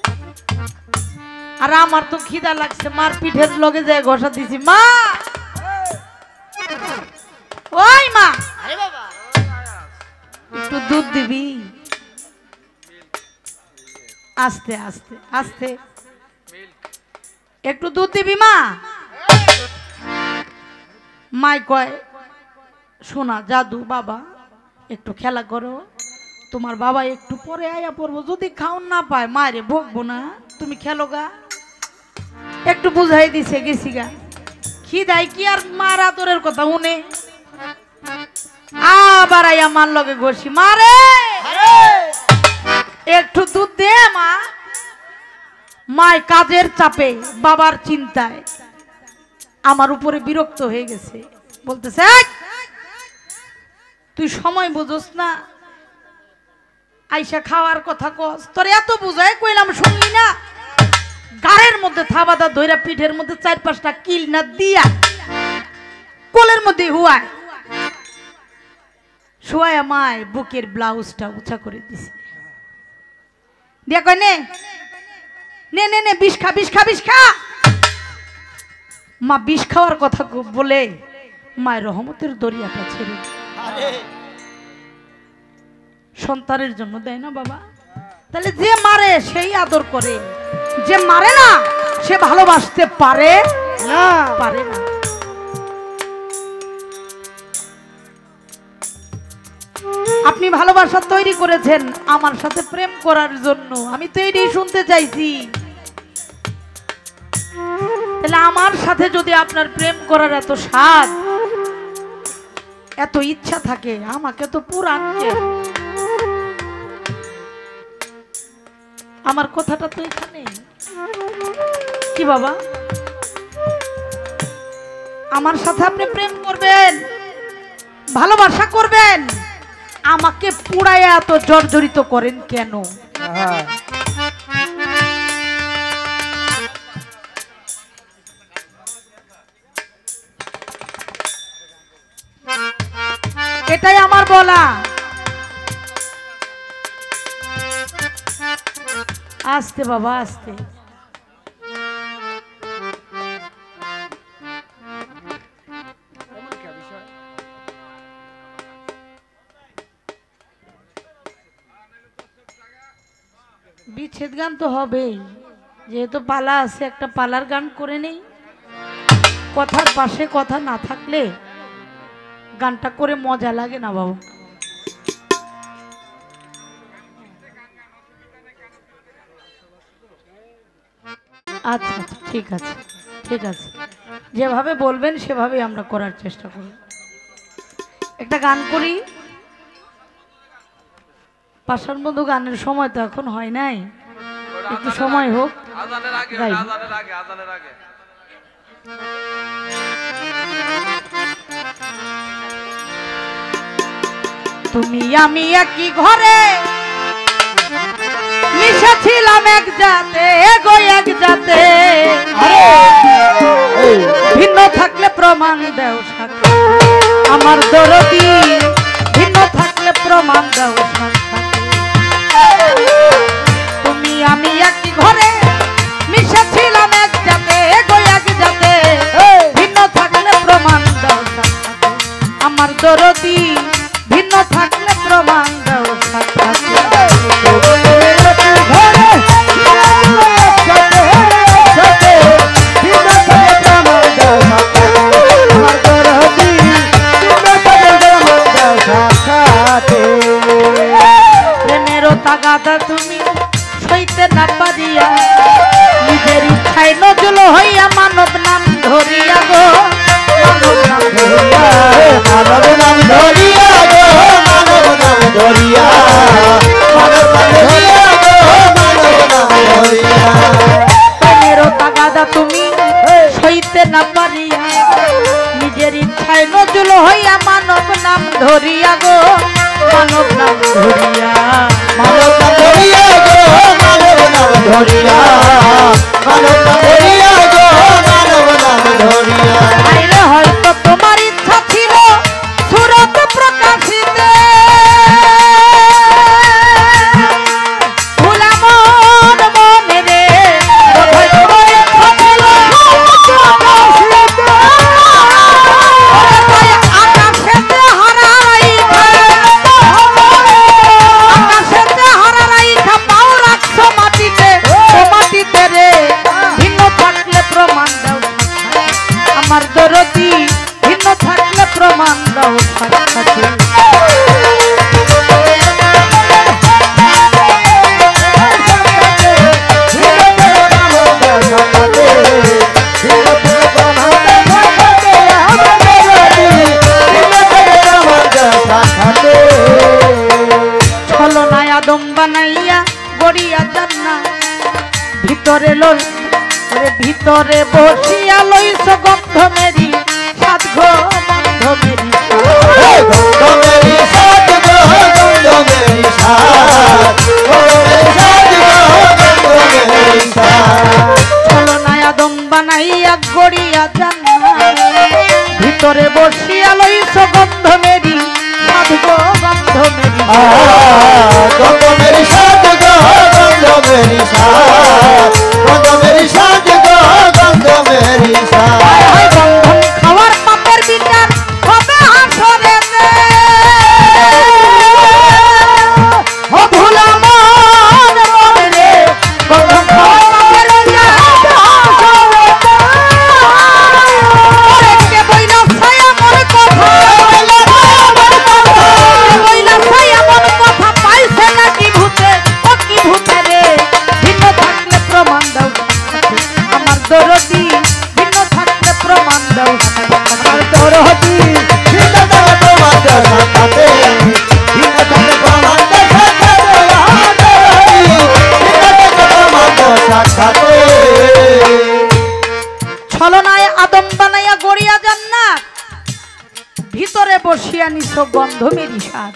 আর আমার তো খিদা লাগছে। মার পিঠের লগে যায় ঘষা দিছি, মা ওই মা একটু দুধ দিবি? আস্তে আস্তে আস্তে, একটু দুধ দিবি মা? মাই কয় শোনা জাদু বাবা একটু খেলা করো, তোমার বাবা একটু পরে আয়া পড়বো, যদি খাওন না পায় মায়েরে ভোগবো না, তুমি খেলো গা। একটু বুঝাই দিছে, গেছি গা। খিদাই কি আর মার আদরের কথা উনে, আবার আয়া মার লগে ঘষি, মারে একটু দুধ দে মা। মায় কাজের চাপে বাবার চিন্তায় আমার উপরে বিরক্ত হয়ে গেছে, বলতেছে তুই সময় বুঝোস না, আইসা খাওয়ার কথা কস, তোর এত বুঝায় কইলাম শুনলি না? গাড়ের মধ্যে থাবাদা ধইরা পিঠের মধ্যে 4-5টা কিল না দিয়া কোলের মধ্যে হুয়ায় শুয়ায় মায় বুকের ব্লাউজটা উঁচা করে দিছে, দিয়া কয় নে নে নে নে বিষ খা বিষ খা বিষ খা। মা বিষ খাওয়ার কথা বলে মায়ের রহমতের দরিয়াটা ছেড়ে সন্তানের জন্য দেয় না বাবা? তাহলে যে মারে সেই আদর করে, যে মারে না সে ভালোবাসতে পারে না পারে না। আপনি ভালোবাসা তৈরি করেছেন আমার সাথে প্রেম করার জন্য, আমি তো এটাই শুনতে চাইছি। তাহলে আমার সাথে যদি আপনার প্রেম করার এত স্বাদ, এত ইচ্ছা থাকে, আমাকে তো পুরান কেন? আমার কথাটা তো এখানে কি বাবা, আমার সাথে আপনি প্রেম করবেন, ভালোবাসা করবেন, আমাকে পুরায়া এত জর্জরিত করেন কেন? হ্যাঁ এটাই আমার বলা। আস্তে বাবা আস্তে। বিচ্ছেদ গান তো হবেই, যেহেতু পালা আছে, একটা পালার গান করে নেই। কথার পাশে কথা না থাকলে গানটা করে মজা লাগে না বাবা। আচ্ছা আচ্ছা ঠিক আছে, ঠিক আছে, যেভাবে বলবেন সেভাবেই আমরা করার চেষ্টা করব। একটা গান করি। পাশার বন্ধু গানের সময় তো এখন হয় নাই, একটু সময় হোক। গাই। তুমি আমি একই ঘরে মিশেছিলাম, এক জাতে গো এক জাতে, ভিন্ন থাকলে প্রমাণ দেও সাথে আমার দরদি, ভিন্ন থাকলে প্রমাণ দেও সাথে। তুমি আমি একই ঘরে মিশেছিলাম, এক জাতে গো এক জাতে, ভিন্ন থাকলে প্রমাণ দেও সাথে আমার দরদি, ভিন্ন থাকলে প্রমাণ দেও সাথে। প্রেমেরও তাগাদা তুমি সইতে না পারিয়া, নিজের ইচ্ছায় নজল হইয়া মানব নাম ধরিয়া গো, মানব নাম ধরিয়া, মানব নাম ধরিয়া গো, মানব নাম ধরিয়া, মানব নাম ধরিয়া গো, মানব নাম ধরিয়া। প্রেমেরও তাগাদা তুমি সইতে না পারিয়া, নিজের ইচ্ছায় নজল হইয়া মানব নাম ধরিয়া গো, মানব নাম ধরিয়া, মানব নাম ধরিয়া গো, মানব নাম ধরিয়া, মানব নাম ধরিয়া গো, মানব নাম ধরিয়া। আইলে হয়তো তোমার ইচ্ছা ছিল সুরত প্রকাশিতে, ভুলা মন মনে রে, কোথায় তোমার ইচ্ছা ছিল প্রকাশিতে, আকাশেতে হারাইখা, আকাশেতে হারাইখা পাও রাখছো মাটিতে, ও মাটিতে রে, ভিন্ন থাকলে প্রমাণ দাও আমার দরদি, ভিন্ন থাকলে প্রমাণ দাও সাথে। ছলনায় আদম বানাইয়া গড়িয়া জান্নাত, ভিতরে ভিতরে বসিয়া লইছ গন্ধ মেরি সাত গো, গন্ধ মেরি গন্ধ মেরি সাথ গো, গন্ধ মেরি সাথ, গন্ধ মেরি সাথ গো, গন্ধ মেরি সাথ। ছলনায় আদম বানাইয়া গড়িয়া জান্নাত, ভিতরে বসিয়া লইছ গন্ধ মেরি সাত গো, গন্ধ মেরি গন্ধ মেরি সাথ গো, গন্ধ মেরি সাথ, গন্ধ মেরি সাথ গো, গন্ধ মেরি সাথ। গন্ধ দরদি ভিন্ন থাকলে প্রমাণ দাও আমার দরদি ভিন্ন থাকলে প্রমাণ দাও সাথে ভিন্ন থাকলে প্রমাণ দাও সাথে আমার দরদি ভিন্ন থাকলে প্রমাণ দাও সাথে ছলনায় আদম বানাইয়া গড়িয়া জান্নাত ভিতরে বসিয়া নিছো গন্ধমেরই স্বাদ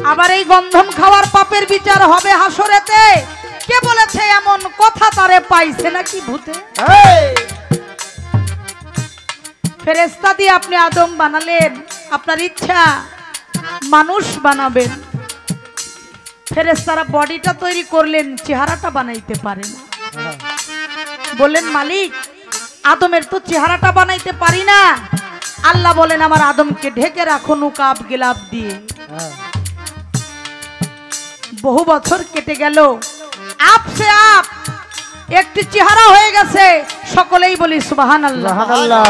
আবার এই গন্ধম খাওয়ার পাপের বিচার হবে হাসরেতে কে বলেছে এমন কথা তারে পাইছে নাকি ভূতে ফেরেশতা দিয়ে আপনি আদম বানালেন আপনার ইচ্ছা মানুষ বানাবেন ফেরেশতারা বডিটা তৈরি করলেন চেহারাটা বানাইতে পারে না বললেন মালিক আদমের তো চেহারাটা বানাইতে পারি না আল্লাহ বলেন আমার আদমকে ঢেকে রাখো নুকাব গিলাপ দিয়ে বহু বছর কেটে গেল আপসে আপ একটি চেহারা হয়ে গেছে সকলেই বলি সুবহানাল্লাহ সুবহানাল্লাহ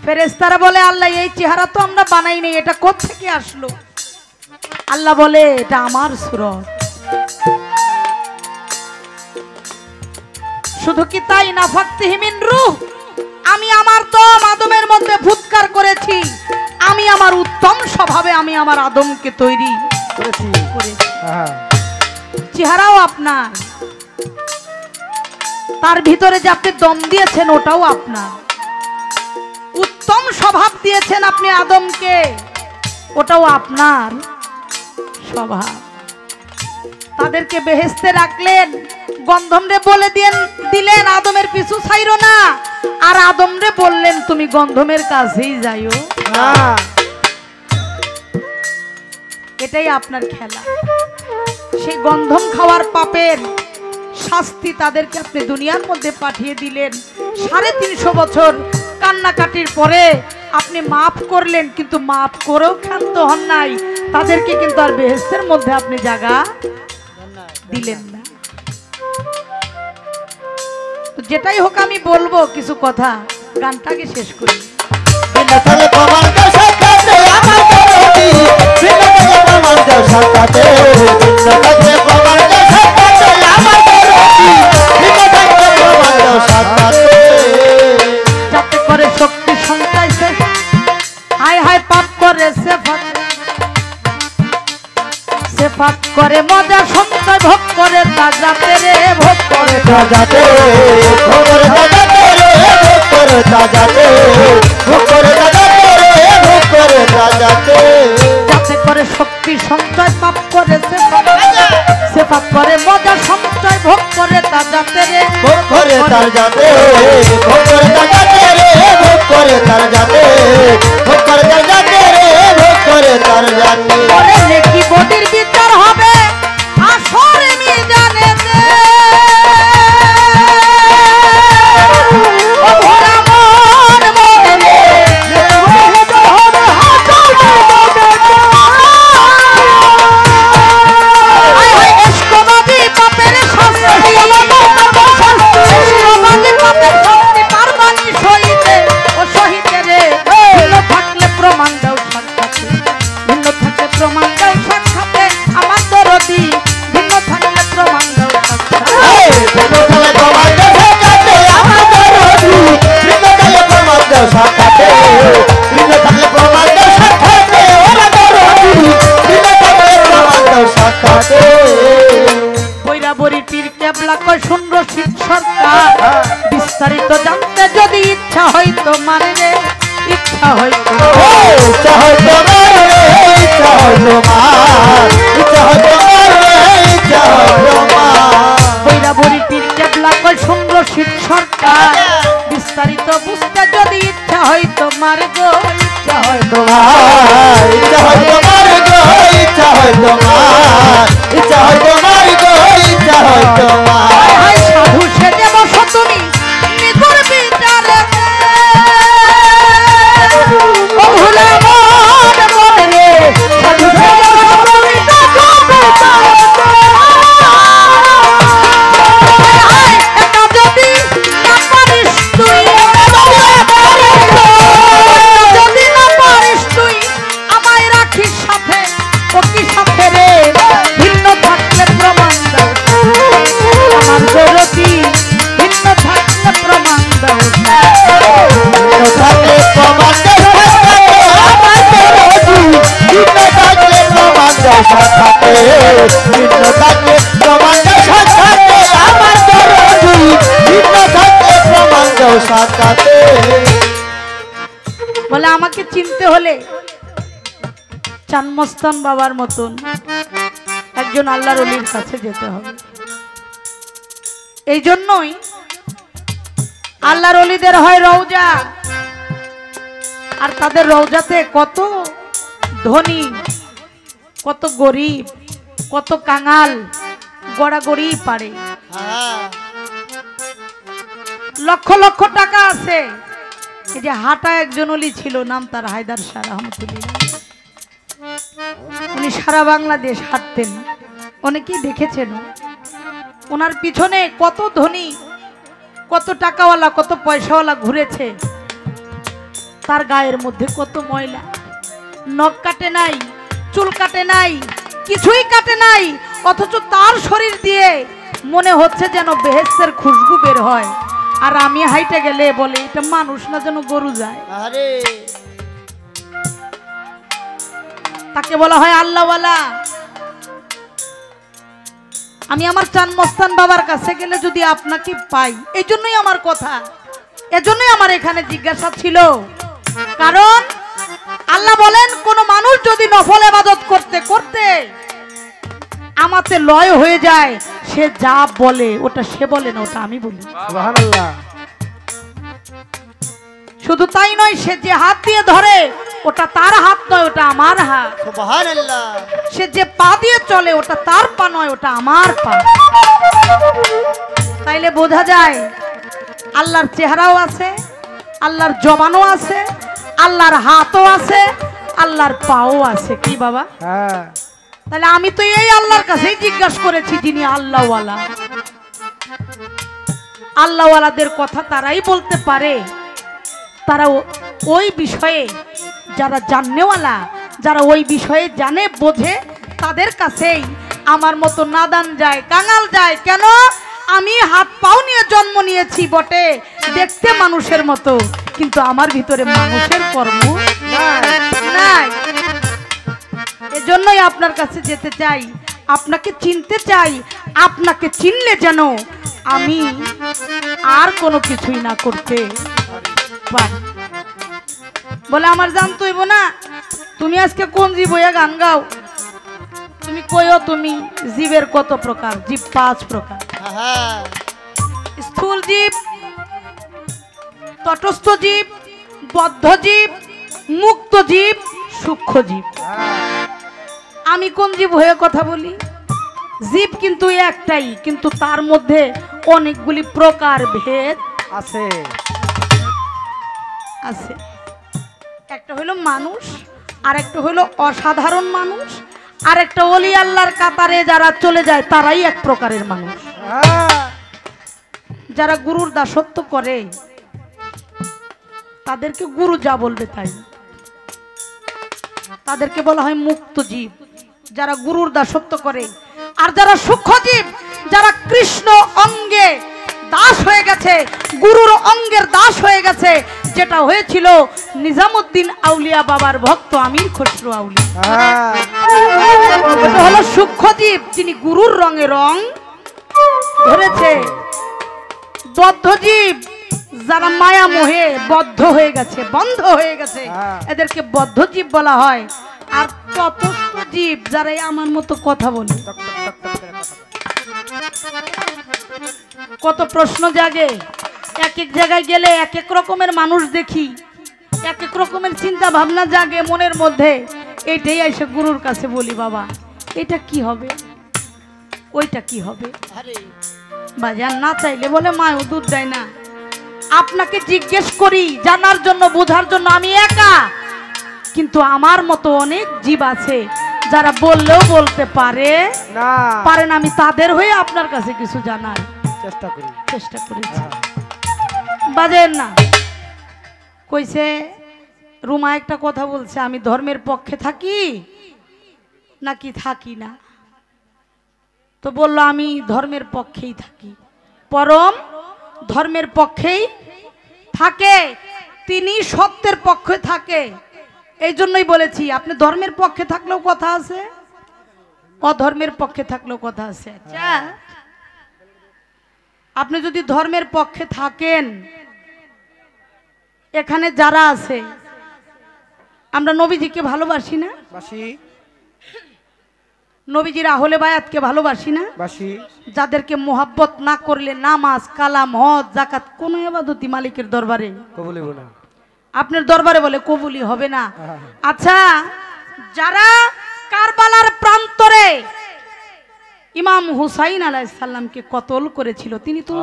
ফেরেশতারা বলে আল্লাহ এই চেহারা তো আমরা বানাই নাই এটা কোথা থেকে আসলো আল্লাহ বলে এটা আমার সূরত শুধু কি তাই নাফাকতিহি মিন রূহ আমি আমার দম আদমের মধ্যে ফুৎকার করেছি আমি আমার উত্তম স্বভাবে আমি আমার আদমকে তৈরি করেছি চেহারাও আপনার তার ভিতরে যে আপনি দম দিয়েছেন ওটাও আপনার উত্তম স্বভাব দিয়েছেন আপনি আদমকে ওটাও আপনার স্বভাব তাদেরকে বেহেশতে রাখলেন গন্ধমরে বলে দিলেন আদমের পিছু ছাইরো না আর আদমরে বললেন তুমি গন্ধমের কাছেই যাইও না এটাই আপনার খেলা সেই গন্ধম খাওয়ার পাপের শাস্তি তাদেরকে আপনি দুনিয়ার মধ্যে পাঠিয়ে দিলেন 350 বছর কান্নাকাটির পরে আপনি মাফ করলেন কিন্তু মাফ করেও ক্ষান্ত হন নাই তাদেরকে কিন্তু আর বেহেশতের মধ্যে আপনি জায়গা দিলেন না তো যেটাই হোক আমি বলবো কিছু কথা গানটাকে শেষ করি ভিন্ন থাকলে প্রমাণ দাও সাথে আমার দরদি ভিন্ন থাকলে প্রমাণ দাও সাথে ভিন্ন থাকলে প্রমাণ দাও সাথে আমার দরদি ভিন্ন থাকলে প্রমাণ দাও সাথে যাতে করে শক্তি সঞ্চয় সে হায় হায় পাপ করে সেফাত করে মজা সঞ্চয় ভোগ করে তা যাতে রে ভোগ করে যাতে ভোগ করে যাতে ভোগ করে যাতে ভোগ করে ভোগ করে যাতে যাতে করে শক্তি সঞ্চয় পাপ করে সেফাত করে মজা সঞ্চয় ভোগ করে তা যাতে রে ভোগ করে তার যাতে ভোগ করে তার যাতে রে ভোগ করে তার যাতে ভোগ করে তার যাতে রে ভোগ করে তার যাতে করে নেকি বডির বিচার হবে আসরে মিজানে দে ও ভোলা মন মনে হবে আয় হায় ইশক নবী পাপের শাস্তি ইশক নবী পাপের শাস্তি পারবানি সইতে ও সহিতে রে ভিন্ন থাকলে প্রমাণ দাও সাক্ষাতে ভিন্ন থাকলে প্রমাণ দাও সাক্ষাতে আমার দরদি ভিন্ন থাকলে প্রমাণ দাও সাক্ষাতে ভিন্ন থাকলে প্রমাণ দাও সাথে আমার দরদি ভিন্ন থাকলে প্রমাণ দাও সাথে ভিন্ন থাকলে প্রমাণ দাও সাথে আমার দরদি ভিন্ন থাকলে প্রমাণ দাও সাথে বৈরাবরী পীর কেবলা কয় শূন্য শীত সরকার বিস্তারিত জানতে যদি ইচ্ছা হয়তো মানে রে ইচ্ছা হয়তো ইচ্ছা হয় তোমার ইচ্ছা হয় তোমার ইচ্ছা হয় তোমার ইচ্ছা হয় তোমার বৈরাবরী পীর কেবলা কয় শূন্য শীত সরকার বিস্তারিত বুঝতে যদি ইচ্ছা হয়তো মারে গো ইচ্ছা হয় তোমার ইচ্ছা হয় তোমার গো ইচ্ছা হয় তোমার ইচ্ছা হয় তোমার গো ইচ্ছা হয় তোমার হায় সাধু সেজে বসো তুমি নিজের বিচারে ও ভোলা মন মনে সাধু সেজে বসো তুমি হায় একা যদি না পারিস তুই যদি না পারিস তুই আমায় রাখিস সাথে ও কি সাথে রে ভিন্ন থাকলে প্রমাণ দাও আমার ভিন্ন থাকলে প্রমাণ দাও সাক্ষাতে আমার দরদি ভিন্ন থাকলে প্রমাণ দাও সাক্ষাতে। বলে আমাকে চিনতে হলে চানমস্তান বাবার মতন একজন আল্লাহর ওলির কাছে যেতে হবে। এই জন্যই আল্লাহর ওলিদের হয় রওজা, আর তাদের রওজাতে কত ধনী, কত গরিব, কত কাঙাল গড়াগড়ি পারে। হ্যাঁ লক্ষ লক্ষ টাকা আছে। এই যে হাটা একজন ওলি ছিল, নাম তার হায়দার শাহ রহমতুল্লাহ। উনি সারা বাংলাদেশ হাঁটতেন, অনেকেই দেখেছেন। ওনার পিছনে কত ধনী, কত টাকাওয়ালা, কত পয়সাওয়ালা ঘুরেছে। তার গায়ের মধ্যে কত ময়লা, নখ কাটে নাই, চুল কাটে নাই, কিছুই কাটে নাই, অথচ তার শরীর দিয়ে মনে হচ্ছে যেন বেহেশতের খুশবু বের হয়। আর আমি হাইটে গেলে বলে এটা মানুষ না, যেন গরু যায়। আরে তাকে বলা হয় আল্লাহওয়ালা। আমি আমার চানমস্তান বাবার কাছে গেলে যদি আপনাকে পাই, এই জন্যই আমার কথা, এজন্যই আমার এখানে জিজ্ঞাসা ছিল। কারণ আল্লাহ বলেন কোন মানুষ যদি নফল ইবাদত করতে করতে আমাতে লয় হয়ে যায়, সে যা বলে ওটা সে বলে না, ওটা আমি বলি। সুবহানাল্লাহ। শুধু তাই নয়, সে যে হাত দিয়ে ধরে ওটা তার হাত নয়, ওটা আমার হাত। সুবহানাল্লাহ। সে যে পা দিয়ে চলে ওটা তার পা নয়, ওটা আমার পা। তাইলে বোঝা যায় আল্লাহর চেহারাও আছে, আল্লাহর জবানও আছে, আল্লাহর হাতও আছে, আল্লাহর পাও আছে। কি বাবা? হ্যাঁ তাহলে আমি তো এই আল্লাহর কাছেই জিজ্ঞাসা করেছি যিনি আল্লাহওয়ালা। আল্লাহওয়ালাদের কথা তারাই বলতে পারে, তারা ওই বিষয়ে যারা জানেওয়ালা, যারা ওই বিষয়ে জানে বোঝে, তাদের কাছেই আমার মতো নাদান যায়, কাঙাল যায়। কেন? আমি হাত পাও নিয়ে জন্ম নিয়েছি বটে, দেখতে মানুষের মতো, কিন্তু আমার ভিতরে মানুষের কর্ম নাই। এজন্যই আপনার কাছে যেতে চাই, আপনাকে চিনতে চাই। আপনাকে চিনলে যেন আমি আর কোনো কিছুই না করতে পারি। বলে আমার জানতে হইব না তুমি আজকে কোন জীব হইয়া গান গাও, তুমি কইও তুমি জীবের কত প্রকার। জীব 5 প্রকার। হ্যাঁ স্থূল জীব, তটস্থ জীব, বদ্ধ জীব, মুক্ত জীব, সূক্ষ্ম জীব। আমি কোন জীব হয়ে কথা বলি? জীব কিন্তু একটাই, কিন্তু তার মধ্যে অনেকগুলি প্রকার ভেদ আছে। আছে। একটা হলো মানুষ, আর একটা হলো অসাধারণ মানুষ, আর একটা ওলি আল্লাহর কাতারে যারা চলে যায় তারাই এক প্রকারের মানুষ। হ্যাঁ যারা গুরুর দাসত্ব করে তাদেরকে গুরু যা বলবে তাই, তাদেরকে বলা হয় মুক্ত জীব, যারা গুরুর দাসত্ব করে। আর যারা সূক্ষ্ম জীব, যারা কৃষ্ণ অঙ্গে দাস হয়ে গেছে, গুরুর অঙ্গের দাস হয়ে গেছে, যেটা হয়েছিল নিজামুদ্দিন আউলিয়া বাবার ভক্ত আমির খসরু আউলিয়া। এটা হলো সূক্ষ্ম জীব, যিনি গুরুর রঙে রং ধরেছে। বদ্ধ জীব, যারা মায়া মোহে বদ্ধ হয়ে গেছে, বন্ধ হয়ে গেছে, এদেরকে বদ্ধ জীব বলা হয়। আর তটস্থ জীব, যারা আমার মতো কথা বলে। কত প্রশ্ন জাগে, এক এক জায়গায় গেলে এক এক রকমের মানুষ দেখি, এক এক রকমের চিন্তা ভাবনা জাগে মনের মধ্যে। এইটাই এসে গুরুর কাছে বলি, বাবা এটা কি হবে, ওইটা কি হবে। বাজার না চাইলে বলে মায়ও দুধ দেয় না। আপনাকে জিজ্ঞেস করি জানার জন্য, বোঝার জন্য। আমি একা, কিন্তু আমার মতো অনেক জীব আছে যারা বললেও বলতে পারে না, পারেন। আমি তাদের হয়ে আপনার কাছে কিছু জানার চেষ্টা করেছি। বাজেন না। কইছে রুমা একটা কথা বলছে, আমি ধর্মের পক্ষে থাকি নাকি থাকি না। তো বললো আমি ধর্মের পক্ষেই থাকি। পরম ধর্মের পক্ষেই থাকে, তিনি সত্যের পক্ষে থাকে। এই জন্যই বলেছি আপনি ধর্মের পক্ষে থাকলেও কথা আছে, অধর্মের পক্ষে থাকলেও কথা আছে। আচ্ছা, আপনি যদি ধর্মের পক্ষে থাকেন, এখানে যারা আছে আমরা নবীজিকে ভালোবাসি না? বাসি নবীজির আহলে বায়াতকে ভালোবাসি না? বাসি যাদেরকে মোহাব্বত না করলে নামাজ, কালাম, হজ, যাকাত কোন ইবাদতই মালিকের দরবারে কবুল হইব না। আপনার দরবারে বলে কবুলই হবে না। আচ্ছা, যারা কারবালার প্রান্তরে ইমাম হুসাইন আলাইহিস সালামকে কতল করেছিল, তিনি তো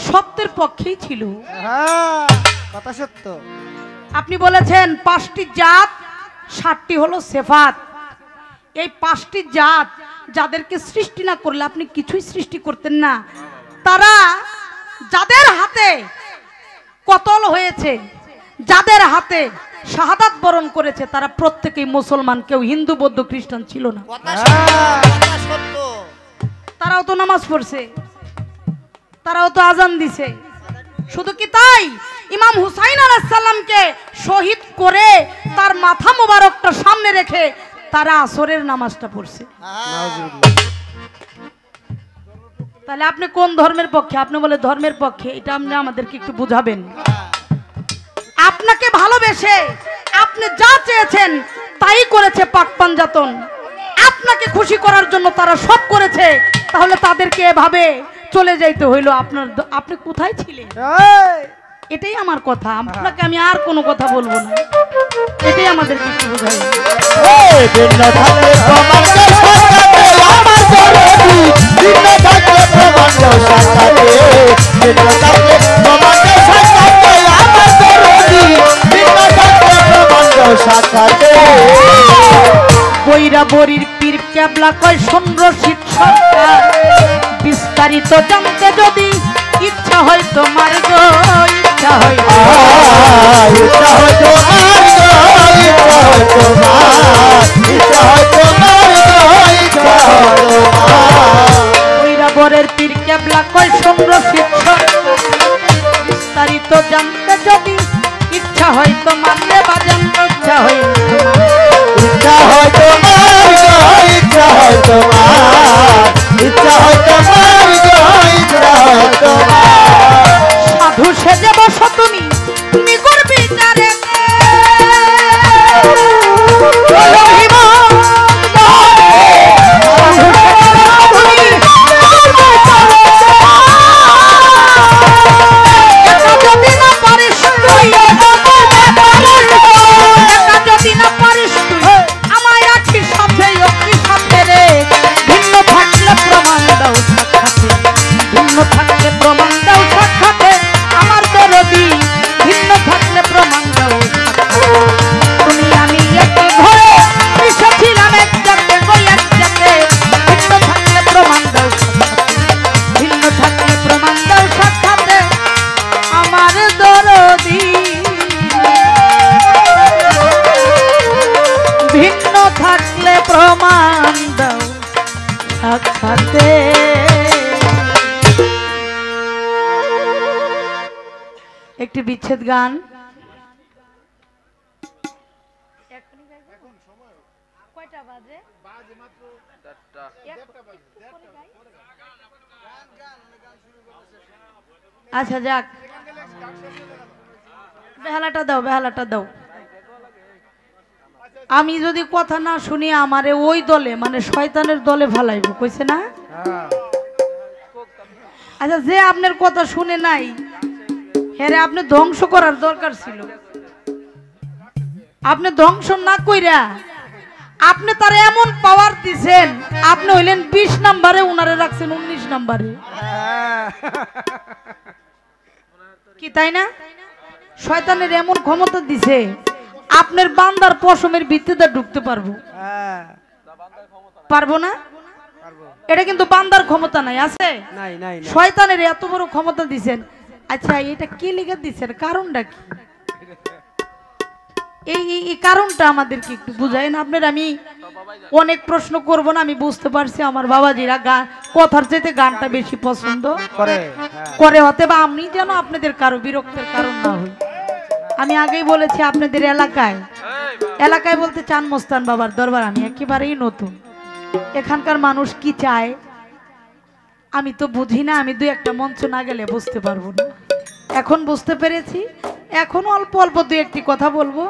সত্যের পক্ষেই ছিল। হ্যাঁ, কথা সত্য। আপনি বলেছেন 5টি জাত, 7টি হলো সিফাত। এই 5টি জাত যাদেরকে সৃষ্টি না করলে আপনি কিছুই সৃষ্টি করতেন না। তারা যাদের হাতে কতল হয়েছে, যাদের হাতে শাহাদাত বরণ করেছে, তারা প্রত্যেকেই মুসলমান, কেউ হিন্দু, বৌদ্ধ, খ্রিস্টান ছিল না। কথা সত্য। তারাও তো নামাজ পড়ছে, তারাও তো আজান দিছে। শুধু কি তাই, ইমাম হুসাইন আলাইহিস সালামকে শহীদ করে তার মাথা মোবারকটা সামনে রেখে তারা আসরের নামাজটা পড়ছে। তাহলে আপনি কোন ধর্মের পক্ষে? আপনি বলে ধর্মের পক্ষে, এটা আপনি আমাদেরকে একটু বুঝাবেন। আপনাকে ভালোবেসে আপনি যা চেয়েছেন তাই করেছে পাক পাঞ্জাতন, আপনাকে খুশি করার জন্য তারা সব করেছে, তাহলে তাদেরকে এভাবে চলে যাইতে হইলো। আপনি কোথায় ছিলেন? এটাই আমার কথা, আপনাকে আমি আর কোনো কথা বলবো না, এটাই আমাদের কিছু বোঝাই। ভিন্ন থাকলে প্রমাণ আমার দরদি, ভিন্ন থাকলে প্রমাণ সাথে, ভিন্ন থাকলে প্রমাণ সাথে আমার দরদি, ভিন্ন থাকলে প্রমাণ সাথে। বৈরা বরির পীর কেবলা কয় সন্ন্যাসীর সরকার, বিস্তারিত জানতে যদি ইচ্ছা হয় তোমার গো, ইচ্ছা হয় ইচ্ছা হয় তোমার গো, ইচ্ছা হয় তোমার, ইচ্ছা হয় তোমার গো, ইচ্ছা হয় তোমার। বৈরা বরের পীর কেবলা কয় সন্ন্যাসীর সরকার, বিস্তারিত জানতে যদি ইচ্ছা হয় তোমার রে বাজান, ইচ্ছা হয় ইচ্ছা হয় তোমার গো, ইচ্ছা হয় তোমার, ইচ্ছা হয় তোমার গো, ইচ্ছা হয় তোমার। সাধু সেজে বসো তুমি নিগুর বিচারে, একটি বিচ্ছেদ গান। আচ্ছা যাক, বেহালাটা দাও, বেহালাটা দাও। আমি যদি কথা না শুনি আমারে ওই দলে, মানে শয়তানের দলে ফালাইব, কইছে না? আচ্ছা, যে আপনার কথা শুনে নাই, হ্যাঁ আপনি ধ্বংস করার দরকার ছিল। আপনি ধ্বংস না কইরা আপনি তার এমন পাওয়ার দিছেন, আপনি হইলেন 20 নম্বরে, উনারে রাখছেন 19 নম্বরে। কি তাই না? শয়তানের এমন ক্ষমতা দিছে, আপনার বান্দার পশমের ভিত্তিতে ঢুকতে পারবো, পারবো না? এটা কিন্তু বান্দার ক্ষমতা নাই, আছে শয়তানের এত বড় ক্ষমতা দিছেন। আচ্ছা, এটা কি লিখে দিছেন? কারণটা কি? এই কারণটা আমাদেরকে একটু বুঝাইন আপনার। আমি অনেক প্রশ্ন করব না, আমি বুঝতে পারছি আমার বাবাজিরা গান কথার চাইতে গানটা বেশি পছন্দ করে হতে, বা আমি যেন আপনাদের কারো বিরক্তের কারণ না হই। আমি আগেই বলেছি আপনাদের এলাকায় বলতে চান মস্তান বাবার দরবার আমি একেবারেই নতুন, এখানকার মানুষ কি চায় আমি তো বুঝি না। আমি দুই একটা মঞ্চ না গেলে বুঝতে পারবো না। এখন বুঝতে পেরেছি। এখন অল্প অল্প দুই একটি কথা বলবো,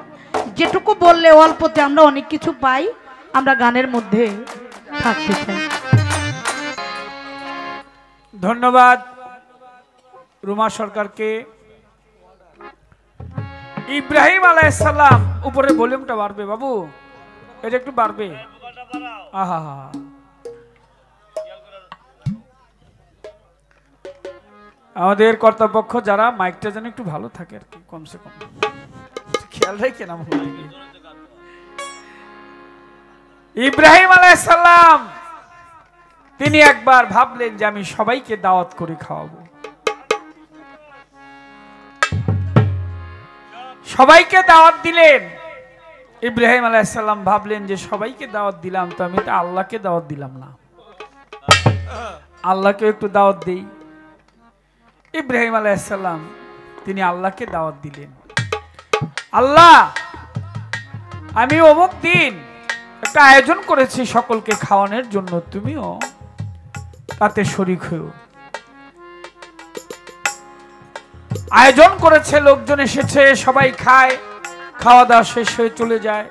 যেটুকু বললে অল্পতে আমরা অনেক কিছু পাই। আমরা গানের মধ্যে থাকতে চাই। ধন্যবাদ রুমা সরকারকে। ইব্রাহিম আলাইহিস সালাম, উপরে ভলিউমটা বাড়বে বাবু, এটা একটু বাড়বে। আহা, আমাদের কর্তৃপক্ষ যারা, মাইকটা যেন একটু ভালো থাকে আর কি, কমসে কম খেয়াল রেখে না। ইব্রাহিম আলাইহিস সালাম তিনি একবার ভাবলেন যে আমি সবাইকে দাওয়াত করে খাওয়াবো। সবাইকে দাওয়াত দিলেন। ইব্রাহিম আলাইহিস সালাম ভাবলেন যে সবাইকে দাওয়াত দিলাম তো আমি তো আল্লাহকে দাওয়াত দিলাম না, আল্লাহকে একটু দাওয়াত দেই। ইব্রাহিম আলাইহিস সালাম তিনি আল্লাহকে দাওয়াত দিলেন। আল্লাহ, আমি অমুক দিন একটা আয়োজন করেছি সকলকে খাওয়ানোর জন্য, তুমিও তাতে শরীক হও। আয়োজন করেছে, লোকজন এসেছে, সবাই খায়, খাওয়া দাওয়া শেষ হয়ে চলে যায়।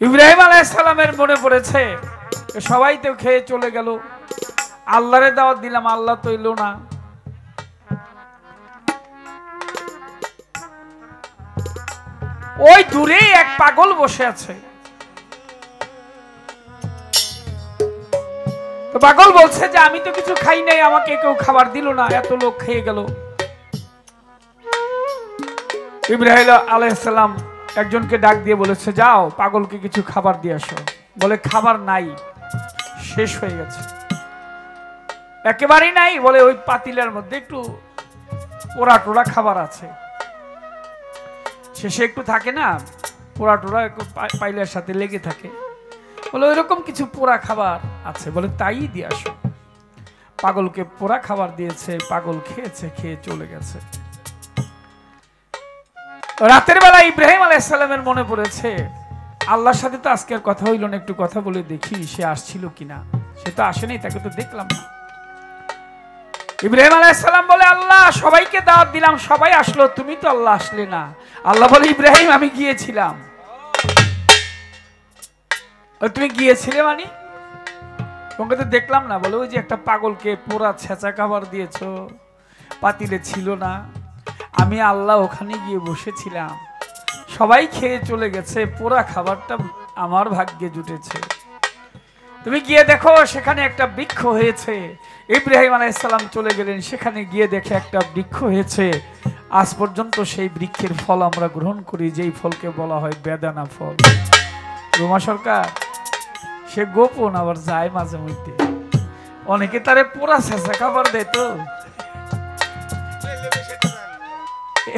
ইব্রাহিম আলাইহিস সালামের মনে পড়েছে সবাই তো খেয়ে চলে গেল, আল্লাহরে দাওয়াত দিলাম, আল্লাহ তো এলো না। ওই দূরে এক পাগল বসে আছে। তো পাগল বলছে যে আমি তো কিছু খাই নাই, আমাকে কেউ খাবার দিল না, এত লোক খেয়ে গেল। ইব্রাহিম আলাইহিস সালাম একজনকে ডাক দিয়ে বলেছে, যাও পাগলকে কিছু খাবার দিয়ে আসো। বলে খাবার নাই, শেষ হয়ে গেছে। একেবারেই নাই, বলে ওই পাতিলের মধ্যে একটু পোড়া টোড়া খাবার আছে। শেষে একটু থাকে না, পোড়া টোড়া একটু পাইলের সাথে লেগে থাকে। বলে ওইরকম কিছু পোড়া খাবার আছে, বলে তাই দিয়ে আসো। পাগলকে পোড়া খাবার দিয়েছে, পাগল খেয়েছে, খেয়ে চলে গেছে। রাতের বেলা ইব্রাহিম আলাইহিস সালামের মনে পড়েছে আল্লাহর সাথে তো আজকের কথা হইল না, একটু কথা বলে দেখি সে আসছিল কিনা। সে তো আসেনি, তাকে তো দেখলাম না। ইব্রাহিম আলাইহিস সালাম বলে, আল্লাহ সবাইকে দাওয়াত দিলাম, সবাই আসলো, তুমি তো আল্লাহ আসলে না। আল্লাহ বলে, ইব্রাহিম আমি গিয়েছিলাম। তুমি গিয়েছিলে মানে? তোমাকে তো দেখলাম না। বলে ওই যে একটা পাগলকে পোড়া ছেঁচা খাবার দিয়েছো, পাতিলে ছিল না, আমি আল্লাহ ওখানে গিয়ে বসেছিলাম, সবাই খেয়ে চলে গেছে, পোড়া খাবারটা আমার ভাগ্যে জুটেছে। তুমি গিয়ে দেখো সেখানে একটা বৃক্ষ হয়েছে। ইব্রাহিম আলাইহিস সালাম চলে গেলেন, সেখানে গিয়ে দেখে একটা বৃক্ষ হয়েছে। আজ পর্যন্ত সেই বৃক্ষের ফল আমরা গ্রহণ করি, যেই ফলকে বলা হয় বেদানা ফল। রুমা সরকার সে গোপন আবার যায় মাঝে মধ্যে, অনেকে তারে পোড়া ছেঁচা খাবার দেয়, তো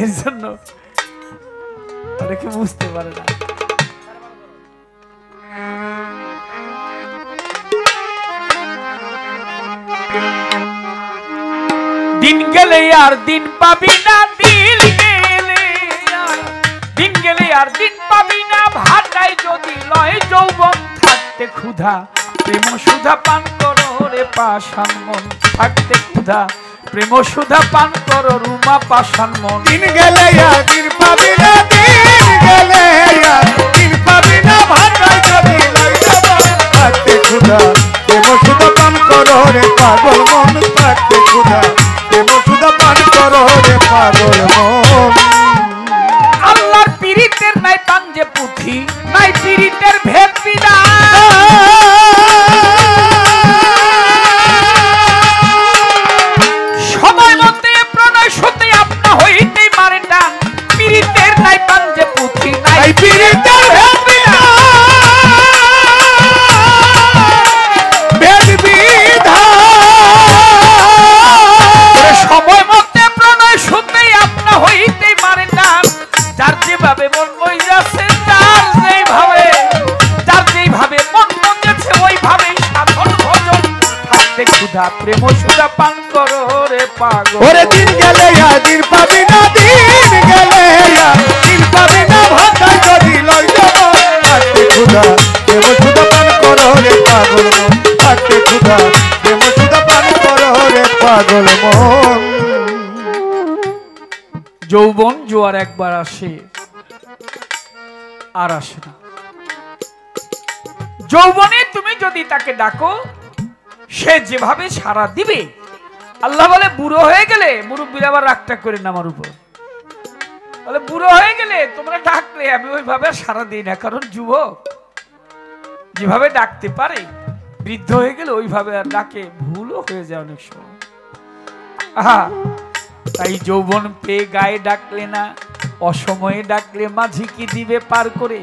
এর জন্য অনেকে বুঝতে পারে না। দিন গেলে আর দিন পাবি না, দিন গেলে আর দিন পাবি না, ভাটায় যদি লয় যৌবন থাকতে ক্ষুধা, প্রেম সুধা পান করো রে পাষাণ মন, থাকতে ক্ষুধা প্রেম সুধা পান করো রুমা পাষাণ মন। দিন গেলে আর দিন পাবি না, দিন গেলে আর দিন পাবি না, ভাটায় যদি লয় যৌবন থাকতে ক্ষুধা, প্রেম সুধা পান করো রে পাগল মন, থাকতে ক্ষুধা প্রেম সুধা পান করো রে পাগল মন। আল্লাহর পীড়িতের নাই পাঞ্জে পুঁথি, নাই পীড়িতের ভেদ বিধান। সময় মতে প্রণয় সতে আপনা হইতে মারে টান, পীড়িতের নাই পাঞ্জে পুঁথি, নাই পীড়িতের ভেদ বিধান। সময় মতে প্রণয় সতে আপনা হইতে মারে টান, যার যেভাবে মন মইয়াছে, যার যেভাবে মন মজেছে ওইভাবে সাধন ভজন, থাকতে ক্ষুধা প্রেম সুধা পান করো রে পাগল। ওরে দিন গেলে আর দিন পাবি না, দিন গেলে আর দিন পাবি না, ভাটায় যদি লয় ক্ষুধা প্রেম সুধা পান করো রে পাগল মন থাকতে ক্ষুধা প্রেম সুধা পান করো রে পাগল মন। যৌবন জোয়ার একবার আসে আর আসে না। যৌবনে তুমি যদি তাকে ডাকো সে যেভাবে সাড়া দিবে, আল্লাহ বলে বুড়ো হয়ে গেলে, মুরব্বীরা আবার রাগটা করে না আমার উপর, বলে বুড়ো হয়ে গেলে তোমরা ডাকলে আমি ওইভাবে সাড়া দিই না, কারণ যুবক যেভাবে ডাকতে পারে বৃদ্ধ হয়ে গেলে ওইভাবে আর ডাকে ভুলও হয়ে যায় অনেক সময়। আহা, তাই যৌবন পেয়ে গায়ে ডাকলে না, অসময়ে ডাকলে মাঝি কি দিবে পার করে।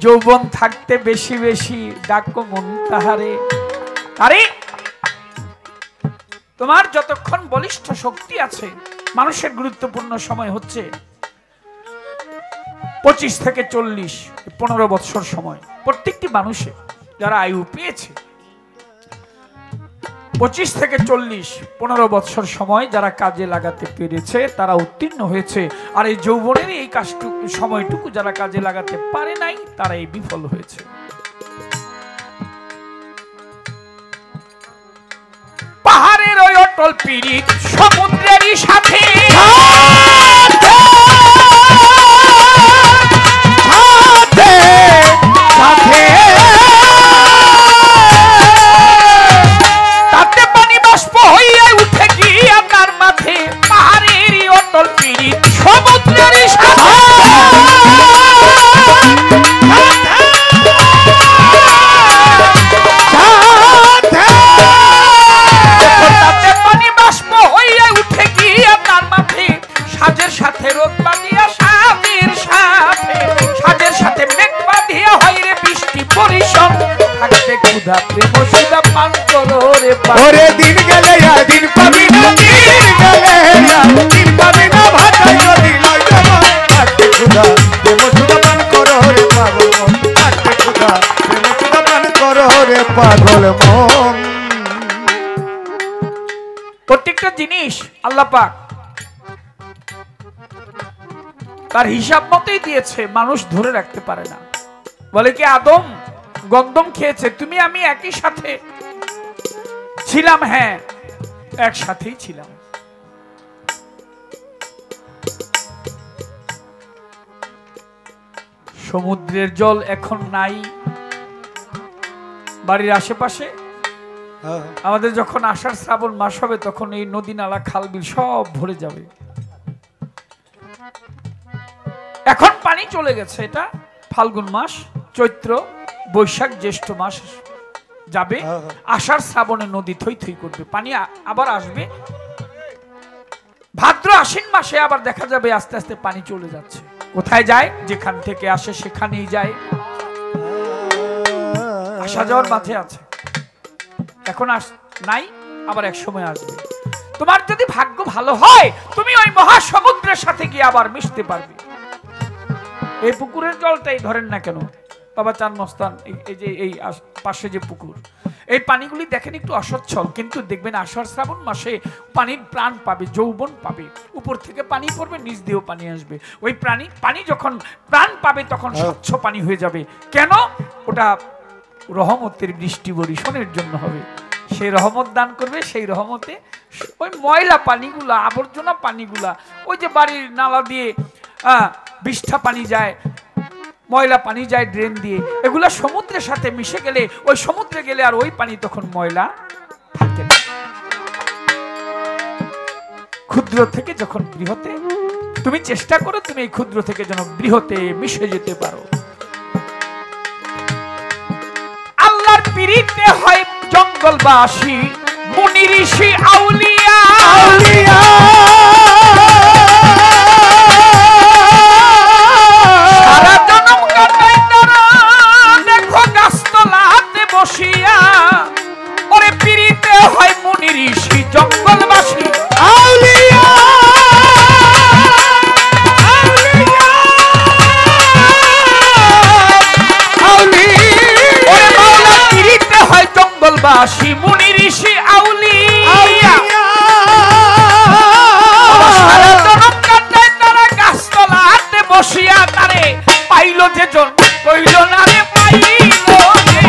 যৌবন থাকতে বেশি বেশি ডাকো মন তাহারে। আরে তোমার যতক্ষণ বলিষ্ঠ শক্তি আছে, মানুষের গুরুত্বপূর্ণ সময় হচ্ছে 25 থেকে 40, 15 বছর সময়। প্রত্যেকটি মানুষে যারা আয়ু পেয়েছে 25 থেকে 40, 15 বছর সময় যারা কাজে লাগাতে পেরেছে তারা উত্তীর্ণ হয়েছে। আর এই যৌবনের এই কাজটুকু সময়টুকু যারা কাজে লাগাতে পারে নাই তারা এই বিফল হয়েছে। পাহাড়ের ওই অটল পীড়িত সমুদ্রেরই সাথে তাতে পানি বাষ্প হইয়া উঠে গিয়ে আপনার মাঠে। পাহাড়েরই অটল পীড়িত সমুদ্রেরই সাথে তাতে পানি বাষ্প হইয়া উঠে গিয়ে আপনার মাঠে। সাজের সাথে রোদ বাঁধিয়া সাজের সাথে মেঘ বাঁধিয়া হয় রে বৃষ্টি পরিশম। থাকতে ক্ষুধা প্রেম সুধা পান করো রে ওরে দিন গেলে আর দিন পাবি না, দিন গেলে আর দিন পাবি না, ভাটাই নদী লয় যাবা। থাকতে ক্ষুধা প্রেম সুধা পান করো রে পাগল মন থাকতে ক্ষুধা প্রেম সুধা পান করো রে পাগল মন। প্রত্যেকটা জিনিস আল্লাহ পাক তার হিসাব মতোই দিয়েছে, মানুষ ধরে রাখতে পারে না। বলে কি আদম গন্ধম খেয়েছে, তুমি আমি একই সাথে ছিলাম, হ্যাঁ একসাথেই ছিলাম। সমুদ্রের জল এখন নাই বাড়ির আশেপাশে। আমাদের যখন আষাঢ় শ্রাবণ মাস হবে তখন এই নদী নালা খাল বিল সব ভরে যাবে। এখন পানি চলে গেছে, এটা ফাল্গুন মাস, চৈত্র বৈশাখ জ্যৈষ্ঠ মাস যাবে, আষাঢ় শ্রাবণে নদী থই থই করবে, পানি আবার আসবে। ভাদ্র আশ্বিন মাসে আবার দেখা যাবে আস্তে আস্তে পানি চলে যাচ্ছে। কোথায় যায়? যেখান থেকে আসে সেখানেই যায়, আসা যাওয়ার মাঝে আছে। এখন নাই, আবার এক সময় আসবে। তোমার যদি ভাগ্য ভালো হয় তুমি ওই মহাসমুদ্রের সাথে গিয়ে আবার মিশতে পারবে। এই পুকুরের জলটাই ধরেন না কেন বাবা চান মস্তান, এই যে এই পাশে যে পুকুর, এই পানিগুলি দেখেন একটু অসচ্ছল, কিন্তু দেখবেন আষাঢ় শ্রাবণ মাসে পানির প্রাণ পাবে, যৌবন পাবে। উপর থেকে পানি পড়বে, নিচ দিয়েও পানি আসবে। ওই পানি যখন প্রাণ পাবে তখন স্বচ্ছ পানি হয়ে যাবে। কেন? ওটা রহমতের বৃষ্টি বরিশনের জন্য হবে। সেই রহমত দান করবে, সেই রহমতে ওই ময়লা পানিগুলা, আবর্জনা পানিগুলা, ওই যে বাড়ির নালা দিয়ে বিষ্ঠা পানি যায়, ময়লা পানি যায় ড্রেন দিয়ে, এগুলা সমুদ্রের সাথে মিশে গেলে, ওই সমুদ্রে গেলে আর ওই পানি তখন ময়লা থাকে না। ক্ষুদ্র থেকে যখন বৃহতে, তুমি চেষ্টা করো তুমি এই ক্ষুদ্র থেকে যেন বৃহতে মিশে যেতে পারো। আল্লাহর পিরিতে হয় জঙ্গলবাসী, মুনি ঋষি আউলিয়া, সারা জনম কাটায় তারা দেখো গাছতলাতে বসিয়া। ওরে পিরিতে হয় মুনি ঋষি জঙ্গলবাসী আউলিয়া, জঙ্গলবাসী মুনি ঋষি আউলিয়া। সারা জনম কাটায় তারা গাছতলাতে বসিয়া, তারে পাইল যে জন কইল না রে পাইল যে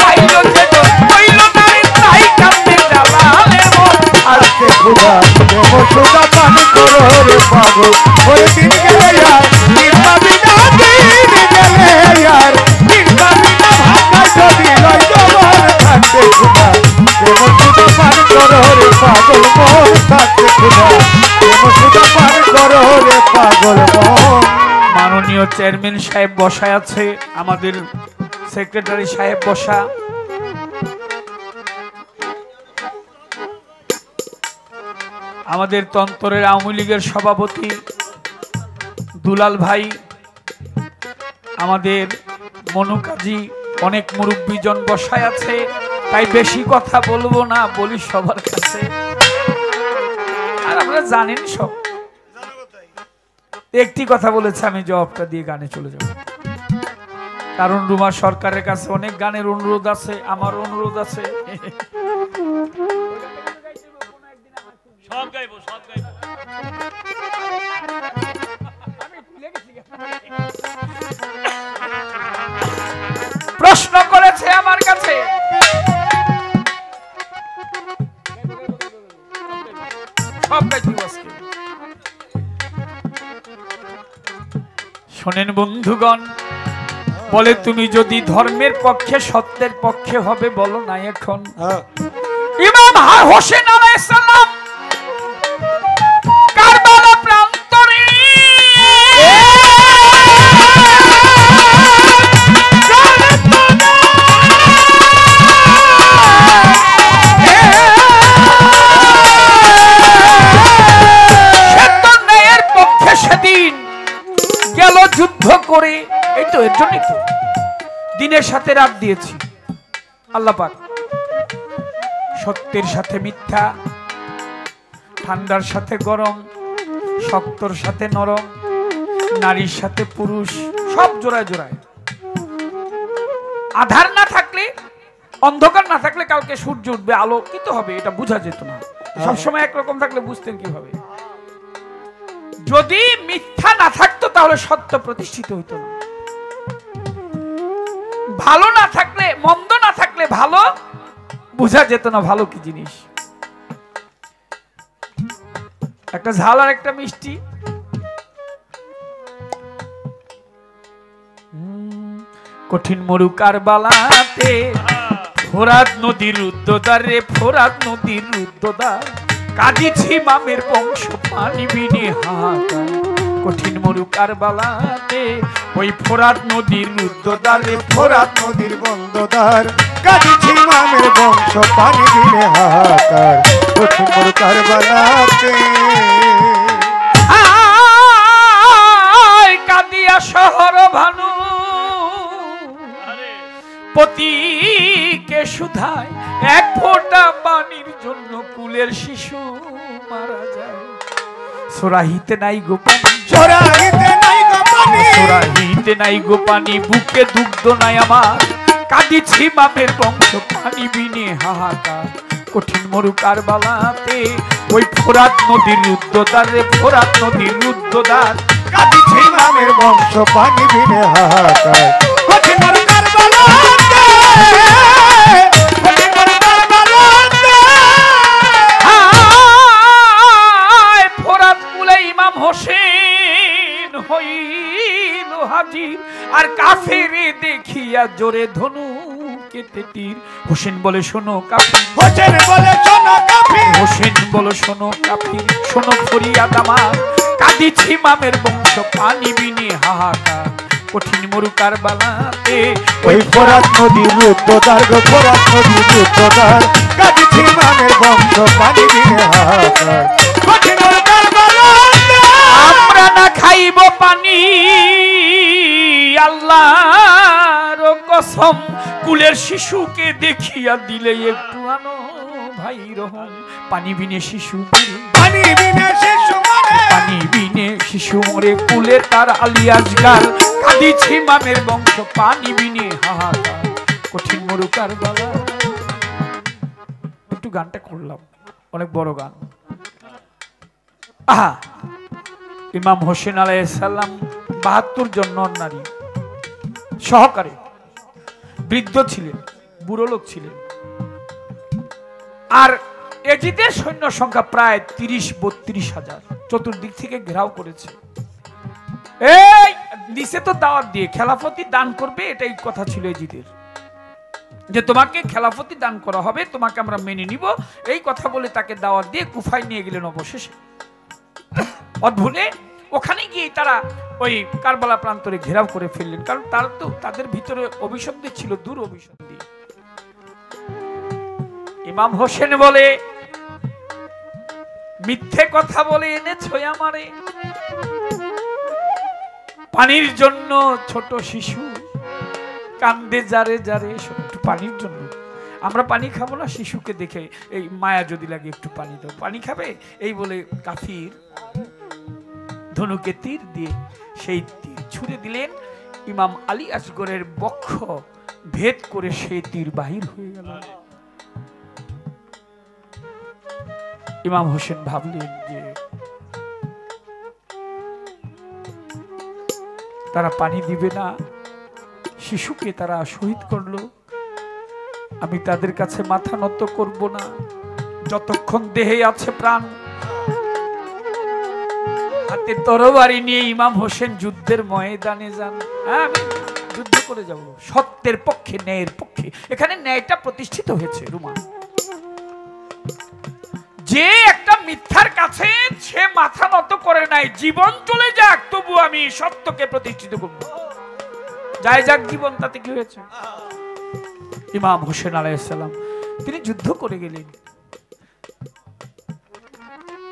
পাইল যে জন কইল না রে তাই কান্দে জ্বালালে মন আজকে খুদা দেব সুদা পান করো রে পাগল ওই দিন গেলে আর দিন পাবি না দিন গেলে আর দিন পাবি না ভাঙা যদি লয় জবর থাকতে খুদা দেব সুদা পান করো রে পাগল মন থাকতে খুদা দেব সুদা পান করো রে পাগল মন। মাননীয় চেয়ারম্যান সাহেব বসায় আছে, আমাদের সেক্রেটারি সাহেব বসা, আমাদের তন্তরের আওয়ামী লীগের সভাপতি দুলাল ভাই, আমাদের মনু কাজী, অনেক মুরব্বীজন বসায় আছে, তাই বেশি কথা বলবো না, বলি সবার কাছে। আর আপনারা জানেন সব, একটি কথা বলেছে, আমি জবাবটা দিয়ে গানে চলে যাব। কারণ রুমা সরকারের কাছে অনেক গানের অনুরোধ আছে, আমার অনুরোধ আছে। সব গাইবো সব গাইবো। প্রশ্ন করেছে আমার কাছে, সব গাইবো আজকে। শোনেন বন্ধুগণ, বলে তুমি যদি ধর্মের পক্ষে সত্যের পক্ষে হবে বলো না এখন। ইমাম হোসেন আলাইহিস সালাম কারবালা প্রান্তরে ন্যায়ের পক্ষে সেদিন গেল যুদ্ধ করে। এই তো এর জন্যই তো দিনের সাথে রাত দিয়েছি আল্লাহ পাক। সত্যের সাথে মিথ্যা, ঠান্ডার সাথে গরম, শক্তর সাথে নরম, নারীর সাথে পুরুষ, সব জোড়ায় জোড়ায়। আধার না থাকলে, অন্ধকার না থাকলে কালকে সূর্য উঠবে, আলোকিত হবে, এটা বোঝা যেত না। সবসময় একরকম থাকলে বুঝতেন কিভাবে? যদি মিথ্যা না থাকতো তাহলে সত্য প্রতিষ্ঠিত হইতো না। ভালো না থাকলে, মন্দ না থাকলে ভালো বোঝা যেত না ভালো কি জিনিস। একটা ঝাল আর একটা মিষ্টি। কঠিন মরু কারবালাতে ফোরাত নদীর উদ্যোদারে, ফোরাত নদীর উদ্যোদার কাঁদিছি মামের বংশ পানি বিনে হাহাকার। কঠিন মরু কারবালাতে ওই ফোরাত নদীর উদ্যোদারে, ফোরাত নদীর বন্ধদার কাঁদিছি মামের বংশ পানি দিলে হাহাকার। কঠিন মরু কারবালাতে কাঁদিয়া শহর ভানু পতিকে সুধায়, এক ফোঁটা পানির জন্য কুলের শিশু মারা যায়। সোরাহিতে নাই গো পানি, চোরাইতে নাই গো পানি, সোরাহিতে নাই গো পানি, বুকে দুগ্ধ নাই আমার, কাঁদিছি মামের বংশ পানি বিনে হাহাকার। কঠিন মরু কারবালাতে ওই ফোরাত নদীর উদ্যোদার রে, ফোরাত নদীর উদ্যোদার কাঁদিছি মামের বংশ পানি দিলে হাহাকার। কঠিন মরু কারবালাতে, কঠিন মরু কারবালাতে ফোরাত কুলে ইমাম হোসেন হইল হাজির, আর কাফেরে দেখিয়া জোরে ধনু কেটে তীর। হোসেন বলে শোনো কাফির, হোসেন বলে শোনো কাফির, হোসেন বলে শোনো কাফির, শোনো ফরিয়াদ আমার, কাঁদিছি মামের বংশ পানি বিনে হাহাকার। কঠিন মরু কারবালাতে ওই ফোরাত নদীর উদ্যোদার গো, ফোরাত নদীর উদ্যোদার কাঁদিছি মামের বংশ পানি দিলে হাহাকার। কঠিন মরু কারবালাতে আমরা না খাইব পানি, আল্লাহর কসম, কুলের শিশুকে দেখিয়া দিলে একটু আনো ভাই রহম। পানি বিনে শিশু মরে, পানি বিনে শিশু মরে, পানি বিনে শিশু মরে, কুলে তার আলিয়াজগার, কাঁদিছি মামের বংশ পানি বিনে হাহাকার। কঠিন মরু কারবালা। একটু গানটা করলাম, অনেক বড় গান। আহা, ইমাম হোসেন আলাইহিস সালাম 72 জন নর নারী সহকারে, বৃদ্ধ ছিলেন, বুড়ো লোক ছিলেন। আর এজিদের সৈন্য সংখ্যা প্রায় 30-32 হাজার, চতুর্দিক থেকে ঘেরাও করেছে। এই দিছে তো দাওয়াত দিয়ে খেলাফতি দান করবে, এটাই কথা ছিল এজিদের, যে তোমাকে খেলাফতি দান করা হবে, তোমাকে আমরা মেনে নিব, এই কথা বলে তাকে দাওয়াত দিয়ে কুফায় নিয়ে গেলেন। অবশেষে অদ্ভুতে ওখানে গিয়ে তারা ওই কারবালা প্রান্তরে ঘেরাও করে ফেললেন, কারণ তার তো তাদের ভিতরে অভিসন্ধি ছিল, দূর অভিসন্ধি। ইমাম হোসেন বলে, মিথ্যে কথা বলে এনেছো আমারে, পানির জন্য ছোট শিশু কান্দে যারে যারে, একটু পানির জন্য। আমরা পানি খাবো না, শিশুকে দেখে এই মায়া যদি লাগে একটু পানি দাও, পানি খাবে, এই বলে কাফির ধনুকে তীর দিয়ে সেই তীর ছুঁড়ে দিলেন। ইমাম আলী আসগরের বক্ষ ভেদ করে সেই তীর বাহির হয়ে গেল। ইমাম হোসেন ভাবলেন যে তারা পানি দিবে না, শিশুকে তারা শহীদ করলো, আমি তাদের কাছে মাথা নত করব না যতক্ষণ দেহে আছে প্রাণ। হাতে তরবারি নিয়ে ইমাম হোসেন যুদ্ধের ময়দানে যান। হ্যাঁ, আমি যুদ্ধ করে যাব সত্যের পক্ষে, ন্যায়ের পক্ষে। এখানে ন্যায়টা প্রতিষ্ঠিত হয়েছে। রুমান যে একটা মিথ্যার কাছে সে মাথা নত করে নাই, জীবন চলে যাক তবু আমি সত্যকে প্রতিষ্ঠিত করব। যাই যাক জীবন, তাতে কি হয়েছে? ইমাম হোসেন আলাইহিস সালাম তিনি যুদ্ধ করে গেলেন,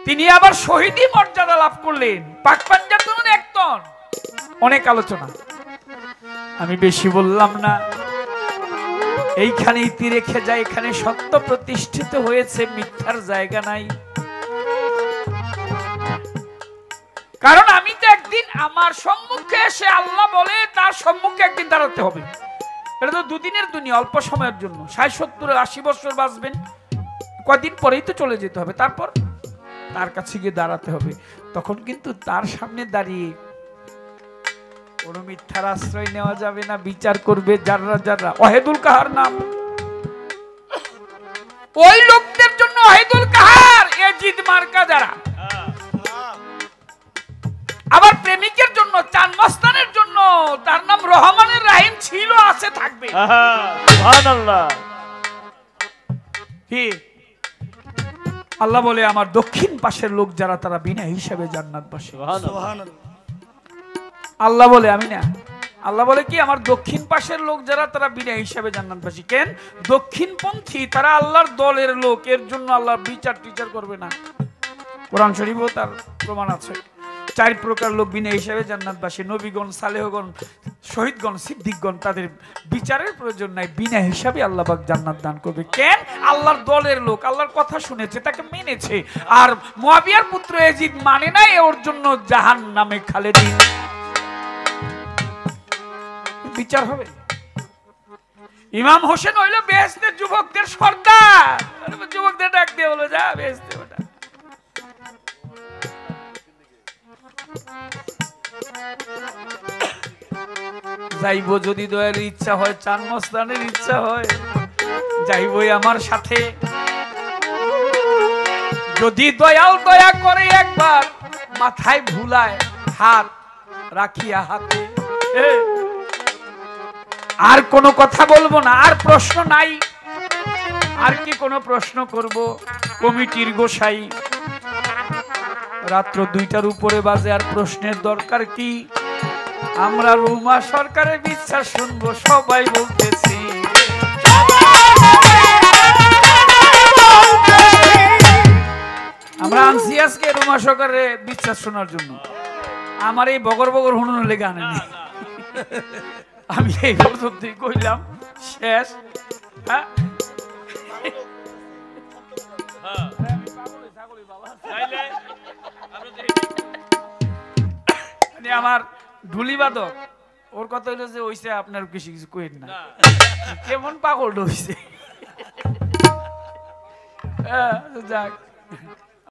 তিনি আবার শহীদি মর্যাদা লাভ করলেন। পাক পাঞ্জাতনের একজন, অনেক আলোচনা, আমি বেশি বললাম না। এইখানে ইতি রেখে যায়, এখানে সত্য প্রতিষ্ঠিত হয়েছে, মিথ্যার জায়গা নাই। কারণ আমি তো একদিন আমার সম্মুখে এসে আল্লাহ বলে তার সম্মুখে একদিন দাঁড়াতে হবে। এটা তো দুদিনের দুনিয়া, অল্প সময়ের জন্য। 60-70-80 বছর বাঁচবেন, কয়দিন পরেই তো চলে যেতে হবে। তারপর তার কাছে গিয়ে দাঁড়াতে হবে। তখন কিন্তু তার সামনে দাঁড়িয়ে কোন মিথ্যার আশ্রয় নেওয়া যাবে না। বিচার করবে যাররা যাররা। ওয়াহিদুল কাহার নাম, ওই লোকদের জন্য ওয়াহিদুল কাহার, এজিদ মার্কা যারা। আবার প্রেমিকের জন্য, চান মস্তানের জন্য তার নাম রহমানের রাহিম ছিল, আছে, থাকবে। সুবহানাল্লাহ। কি আল্লাহ বলে, আমার দক্ষিণ পাশের লোক যারা তারা বিনা হিসাবে জান্নাতবাসী। সুবহানাল্লাহ। আল্লাহ বলে, আমি না। আল্লাহ বলে কি, আমার দক্ষিণ পাশের লোক যারা তারা বিনা হিসাবে জান্নাতবাসী। কেন? দক্ষিণপন্থী, তারা আল্লাহর দলের লোক, এর জন্য আল্লাহ বিচার টিচার করবে না। কোরআন শরীফও তার প্রমাণ আছে। 4 প্রকার লোক বিনা হিসাবে জান্নাতবাসী: নবীগণ, সালেহগণ, শহীদগণ, সিদ্দিকগণ। তাদের বিচারের প্রয়োজন নাই, বিনা হিসাবে আল্লাহ পাক জান্নাত দান করবে। কেন? আল্লাহর দলের লোক, আল্লাহর কথা শুনেছে, তাকে মেনেছে। আর মুয়াবিয়ার পুত্র ইয়াজিদ মানে নাই, ওর জন্য জাহান্নামে খালেদিন বিচার হবে। ইমাম হোসেন হইল বেহেশতের যুবকদের সর্দার। যুবকদের ডাক দিয়ে বলো, যা বেহেশতে ওটা। যাইব যদি দয়ার ইচ্ছা হয়, চান মস্তানের ইচ্ছা হয়, যাইবই আমার সাথে। যদি দয়াল দয়া করে একবার মাথায় ভুলায় হাত রাখিয়া হাতে। আর কোনো কথা বলবো না, আর প্রশ্ন নাই। আর কি কোনো প্রশ্ন করব? কমিটির গোসাই, রাত্র 2টার উপরে বাজে, আর প্রশ্নের দরকার কি? আমরা রুমা সরকারের বিশ্বাস শুনবো, সবাই বলতেছি। আমরা আনছি আজকে রুমা সরকারের বিশ্বাস শোনার জন্য। আমার এই বগর বগর হুনুন লেগে আনেনি। আমি এই পর্যন্তই কইলাম, শেষ। হ্যাঁ, আমার ঢুলি বাদক, ওর কথা হইলো যে ওইসে আপনার কিছু কিছু কইেন না, কেমন পাগল হইছে। যাক।